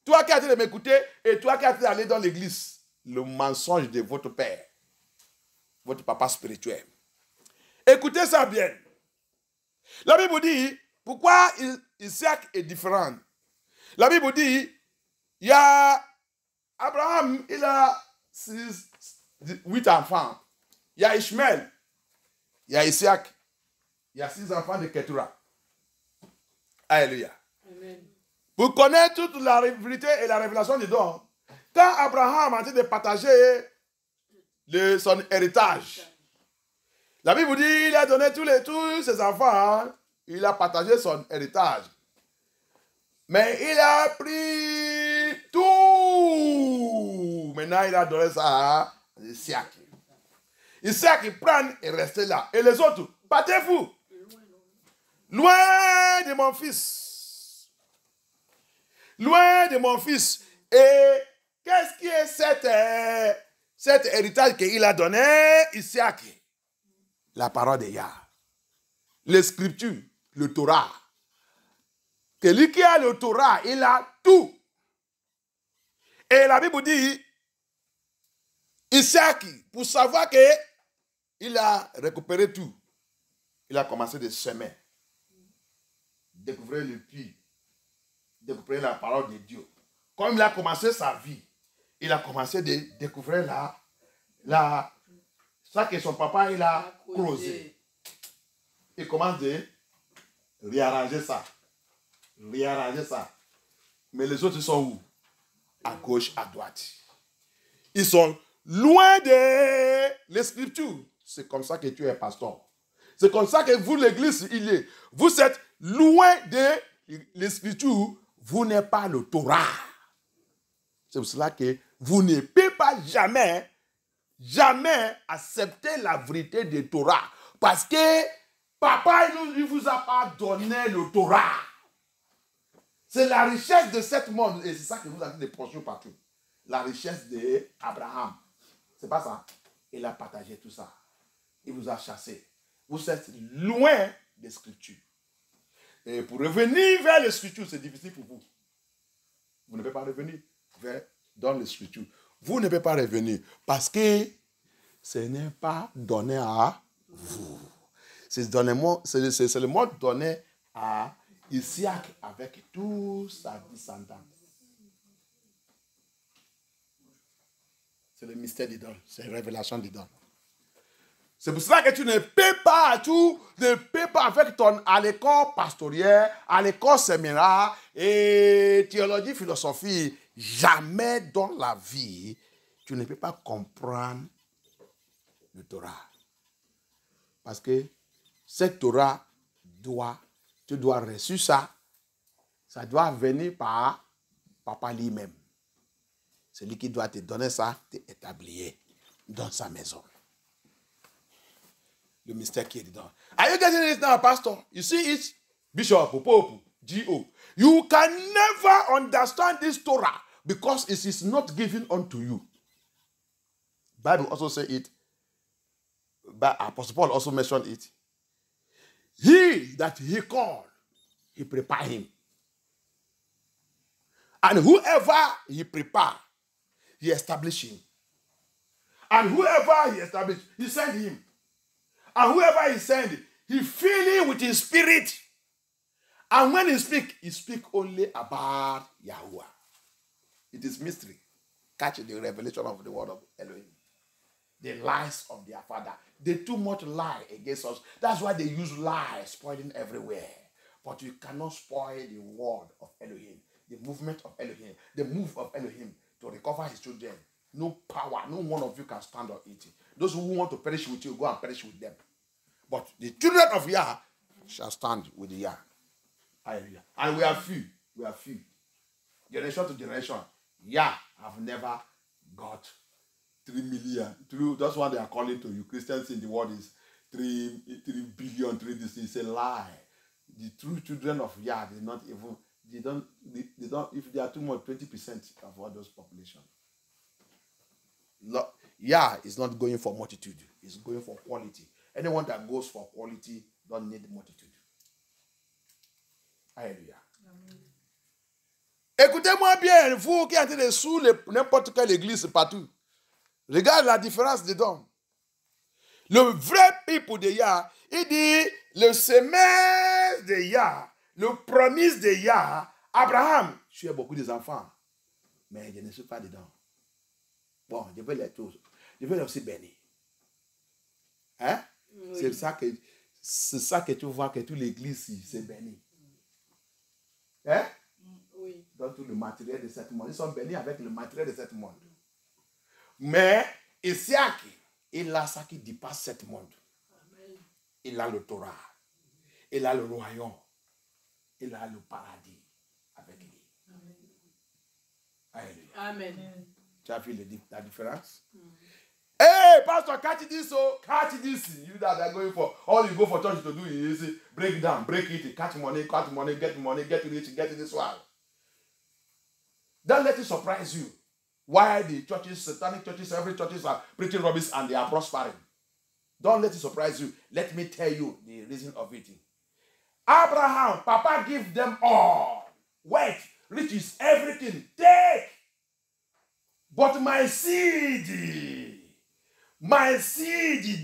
S1: Toi qui as été de m'écouter et toi qui as été allé dans l'église, le mensonge de votre père, votre papa spirituel. Écoutez ça bien. La Bible dit, pourquoi Isaac est différent? La Bible dit, il y a Abraham, il a 8 enfants. Il y a Ishmael, il y a Isaac, il y a 6 enfants de Ketura. Alléluia.
S3: Amen.
S1: Pour connaître toute la vérité et la révélation du don, quand Abraham a dit de partager son héritage, la Bible dit il a donné tous ses enfants, il a partagé son héritage. Mais il a pris tout. Maintenant, il a donné ça à Isaac. Isaac prend et reste là. Et les autres, partez-vous. Loin de mon fils. Loin de mon fils. Et qu'est-ce qui est cet héritage qu'il a donné, Isaac? La parole de Yah. Les scriptures, le Torah. Celui qui a le Torah, il a tout. Et la Bible dit, Isaac, pour savoir qu'il a récupéré tout, il a commencé de semer. Découvrir le puits. Découvrir la parole de Dieu. Comme il a commencé sa vie, il a commencé de découvrir ça que son papa, il a creusé. Il commence de réarranger ça. Mais les autres sont où? À gauche, à droite. Ils sont loin de l'écriture. C'est comme ça que tu es pasteur. C'est comme ça que vous, l'église, il est. Vous êtes loin de l'écriture. Vous n'êtes pas le Torah. C'est pour cela que vous ne pouvez pas jamais accepter la vérité de Torah. Parce que papa, il ne vous a pas donné le Torah. C'est la richesse de ce monde. Et c'est ça que vous avez des portions partout. La richesse d'Abraham. C'est pas ça. Il a partagé tout ça. Il vous a chassé. Vous êtes loin des Scriptures. Et pour revenir vers les Scriptures, c'est difficile pour vous. Vous ne pouvez pas revenir dans les Scriptures. Vous ne pouvez pas revenir parce que ce n'est pas donné à vous. C'est le monde donné à Isaac avec toute sa descendance. C'est le mystère du don. C'est la révélation du don. C'est pour cela que tu ne peux pas, avec à l'école pastorielle, à l'école séminaire et théologie, philosophie, jamais dans la vie, tu ne peux pas comprendre le Torah. Parce que cette Torah tu dois reçu ça doit venir par papa lui-même. Celui qui doit te donner ça, t'établir dans sa maison. Le mystère qui est dedans. Are you getting it now, pastor? You see it? Bishop, Pope, G.O. You can never understand this Torah because it is not given unto you. Bible also say it. But Apostle Paul also mentioned it. He that he called, he prepare him. And whoever he prepare, he establish him. And whoever he established, he send him. And whoever he send, he fill him with his spirit. And when he speak only about Yahweh. It is mystery. Catch the revelation of the word of Elohim. The lies of their father. They too much lie against us. That's why they use lies, spoiling everywhere. But you cannot spoil the word of Elohim. The movement of Elohim. The move of Elohim to recover his children. No power. No one of you can stand on it. Those who want to perish with you, go and perish with them. But the children of Yah shall stand with Yah. Hallelujah. And we are few. We are few. Generation to generation. Yeah, I've never got 3 million. That's what they are calling to you. Christians in the world is 3 billion, 3 this. It's a lie. The true children of Yah, they don't, if they are too much, 20% of all those population. Yah is not going for multitude. It's going for quality. Anyone that goes for quality don't need multitude. Alléluia. Écoutez-moi bien, vous qui êtes sous n'importe quelle église partout. Regarde la différence dedans. Le vrai peuple de Yah, il dit le semence de Yah, le promise de Yah, Abraham, tu as beaucoup d'enfants, mais je ne suis pas dedans. Bon, je vais les aussi bénir. Hein? Oui. C'est ça que tu vois que toute l'église c'est béni. Hein? Oui. Dans tout le matériel de ce monde. Ils sont bénis avec le matériel de ce monde. Mais Isaac, il a ça qui dépasse ce monde. Amen. Il a le Torah. Il a le royaume. Il a le paradis avec lui. Amen. Alléluia. Amen. Tu as vu la différence? Hey, pastor, catch this, you that are going for, all you go for church to do is break down, break it, catch money, get rich, get this one. Don't let it surprise you. Why the churches, satanic churches, every churches are preaching rubbish and they are prospering. Don't let it surprise you. Let me tell you the reason of it. Abraham, Papa give them all. Wealth, riches, everything. Take. But my seed,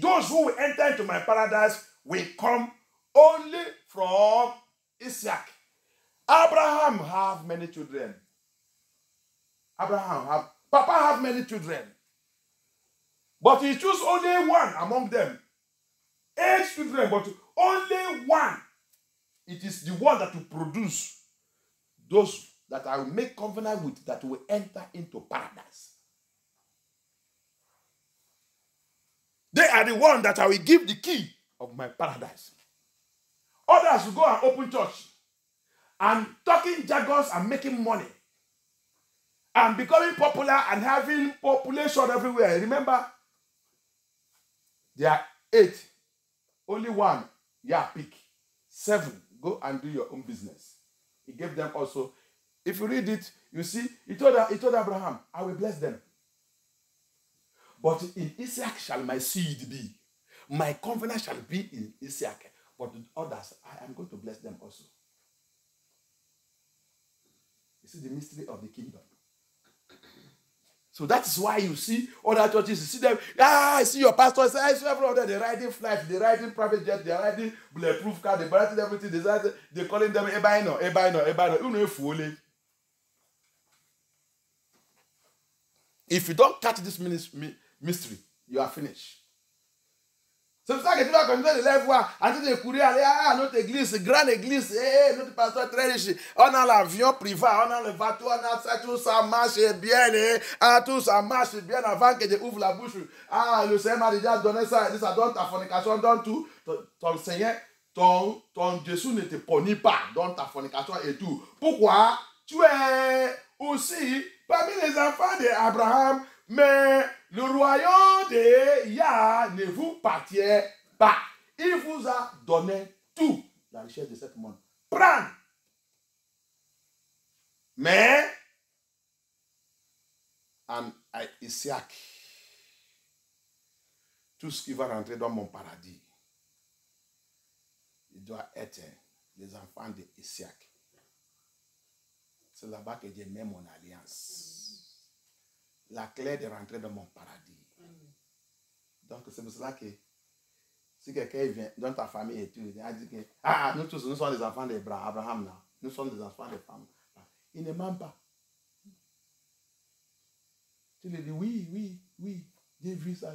S1: those who will enter into my paradise will come only from Isaac. Abraham have many children. Papa have many children. But he chose only one among them. 8 children, but only one. It is the one that will produce those that I will make covenant with, that will enter into paradise. They are the one that I will give the key of my paradise. Others will go and open church and talking jargons and making money and becoming popular and having population everywhere. Remember, there are 8. Only one, pick. 7, go and do your own business. He gave them also. If you read it, you see, he told Abraham, I will bless them. But in Isaac shall my seed be. My covenant shall be in Isaac. But with others, I am going to bless them also. You see the mystery of the kingdom. So that is why you see other churches, you see them, I see your pastor, I see every other, they're riding flights, they're riding private jet, they're riding bulletproof car, they're riding everything, they're calling them Ebino. You know, fool. If you don't catch this mystery, you are finished. C'est pour ça que tu vas continuer de les voir, en train de courir, aller notre église, grande église, notre pasteur très riche. On a l'avion privé, on a le bateau, on a ça, tout ça marche bien, tout ça marche bien avant que tu ouvres la bouche. Le Seigneur m'a déjà donné ça, il dit ça, donne ta fornication, donne tout. Ton Seigneur, ton Jésus ne te punit pas, donne ta fornication et tout. Pourquoi? Tu es aussi parmi les enfants d'Abraham, mais le royaume de Yah ne vous appartient pas. Il vous a donné tout, la richesse de ce monde. Prends. Mais, en Isaac, tout ce qui va rentrer dans mon paradis, il doit être les enfants d'Isaac. C'est là-bas que Dieu met mon alliance. La clé de rentrer dans mon paradis. Donc, c'est pour cela que si quelqu'un vient dans ta famille et tout, il a dit que nous tous, nous sommes des enfants d'Abraham, là. Nous sommes des enfants de femmes. Il ne ment pas. Tu lui dis oui. J'ai vu ça.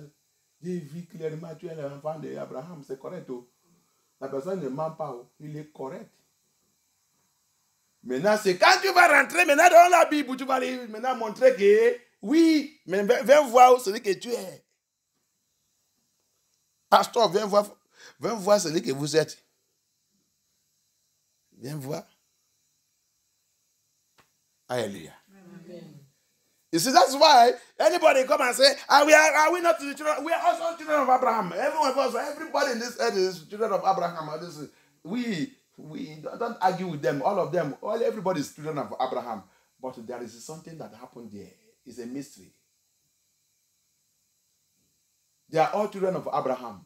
S1: J'ai vu clairement, tu es l'enfant d'Abraham. C'est correct. Oh. La personne ne ment pas. Oh. Il est correct. Maintenant, c'est quand tu vas rentrer maintenant dans la Bible, tu vas lui maintenant montrer que oui, mais viens voir celui que tu es. Pasteur, viens voir celui que vous êtes. Viens voir. Alléluia. Amen. You see, that's why anybody come and say, are we not the children? We are also children of Abraham. Everybody in this earth is children of Abraham. We don't argue with them. All of them, everybody is children of Abraham. But there is something that happened there. It's a mystery. They are all children of Abraham,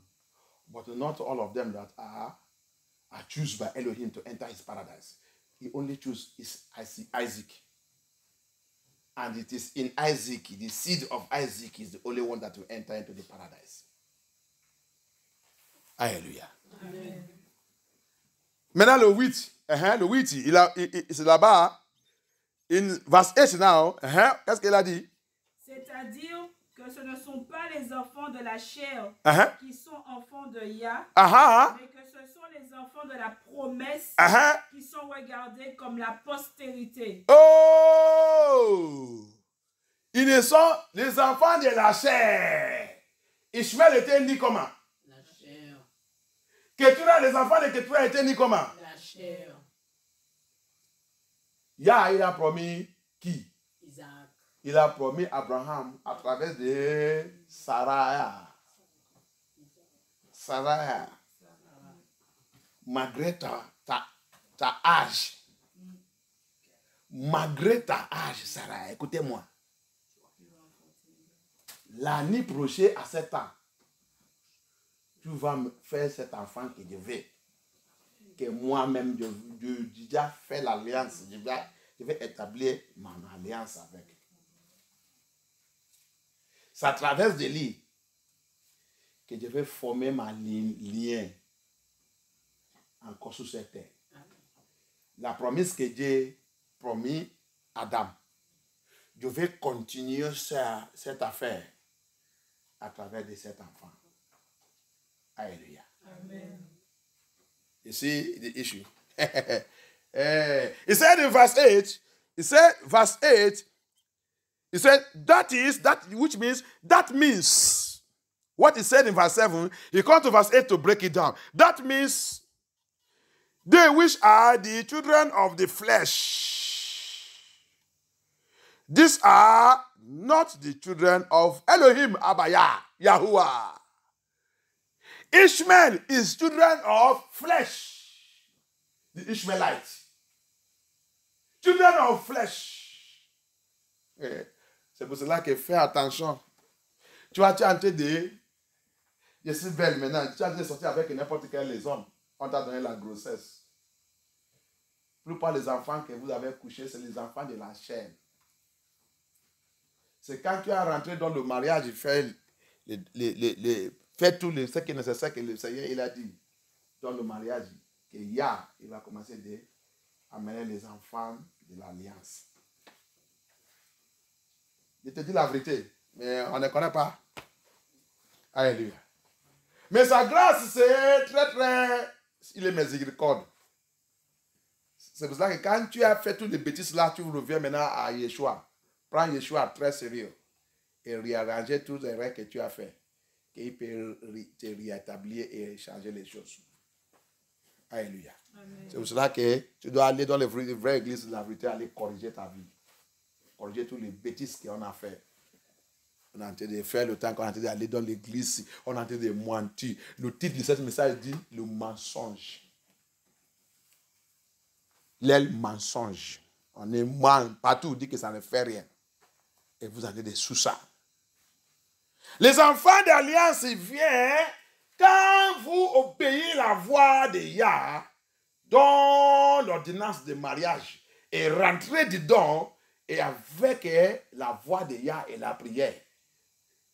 S1: but not all of them that are chosen by Elohim to enter his paradise. He only chooses Isaac. And it is in Isaac, the seed of Isaac is the only one that will enter into the paradise. Alléluia.
S2: Amen.
S1: Maintenant, le 8. Le 8, c'est là-bas. In verse 8 now. Qu'est-ce qu'il a dit?
S2: C'est-à-dire que ce ne sont pas les enfants de la chair qui sont enfants de Yah, mais que ce sont les enfants de la promesse qui sont regardés comme la postérité.
S1: Oh! Ils ne sont les enfants de la chair. Ishmael était né comment?
S3: La chair.
S1: Ketura, les enfants de Ketura étaient nés comment?
S3: La chair.
S1: Yah, il a promis qui?
S3: Isaac.
S1: Il a promis Abraham à travers de Sarah. Sarah. Malgré ta âge. Malgré ta âge, Sarah, écoutez-moi. L'année prochaine, à 7 ans, tu vas me faire cet enfant que je veux. Que moi-même, je déjà fait l'alliance. Je vais établir mon alliance avec. Ça traverse des lits que je vais former ma lien encore sur cette terre. La promesse que Dieu promis à Adam, je vais continuer cette affaire à travers de cet enfant. Alléluia.
S2: Amen.
S1: You see the issue. He said in verse 8, he said, that means, what he said in verse 7, he comes to verse 8 to break it down. That means, they which are the children of the flesh, these are not the children of Elohim, Abaya, Yahuwah. Ishmael is children of flesh, the Ishmaelites. Children of flesh. C'est pour cela que fais attention. Tu es en train de... Je suis belle maintenant. Tu es en train de sortir avec n'importe quel les hommes. On t'a donné la grossesse. La plupart des enfants que vous avez couchés, c'est les enfants de la chair. C'est quand tu es rentré dans le mariage, fais tout ce qui est nécessaire que le Seigneur il a dit dans le mariage. Que Yah, il va commencer à amener les enfants de l'alliance. Je te dis la vérité, mais on ne connaît pas. Alléluia. Mais sa grâce, c'est très, il est miséricorde. C'est pour ça que quand tu as fait toutes les bêtises là, tu reviens maintenant à Yeshua. Prends Yeshua très sérieux et réarranger toutes les règles que tu as fait. Qu'il peut te rétablir et changer les choses. Alléluia. C'est pour cela que tu dois aller dans les vraies églises de la vérité, aller corriger ta vie. Corriger toutes les bêtises qu'on a fait. On a en train de faire le temps qu'on a en train d'aller dans l'église, on a en train de mentir. Le titre de ce message dit le mensonge. Le mensonge. On est mal partout, on dit que ça ne fait rien. Et vous avez des sous ça. Les enfants d'alliance viennent quand vous obéissez la voix de Yah dans l'ordonnance de mariage et rentrez dedans et avec la voix de Yah et la prière.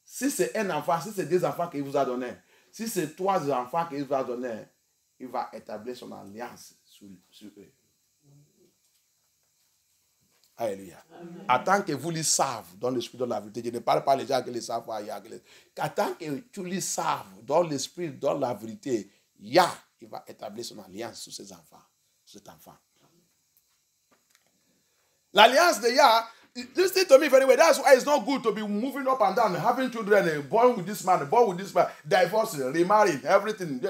S1: Si c'est un enfant, si c'est deux enfants qu'il vous a donné, si c'est trois enfants qu'il vous a donné, il va établir son alliance sur eux. Alléluia. Attends que vous les savez dans l'esprit de la vérité. Je ne parle pas les gens qui les savent à Yah. Attends que tu les saves dans l'esprit, dans la vérité, Yah, il va établir son alliance sur ses enfants, sur cet enfant. L'alliance de Yah, listen to me very well. That's why it's not good to be moving up and down, having children, born with this man, divorcing, remarrying, everything.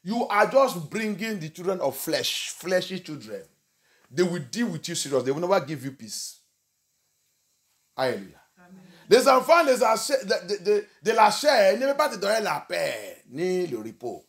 S1: You are just bringing the children of flesh, fleshy children. They will deal with you serious. They will never give you peace. Hallelujah. Les enfants de la chair ne peuvent pas te donner la paix ni le repos.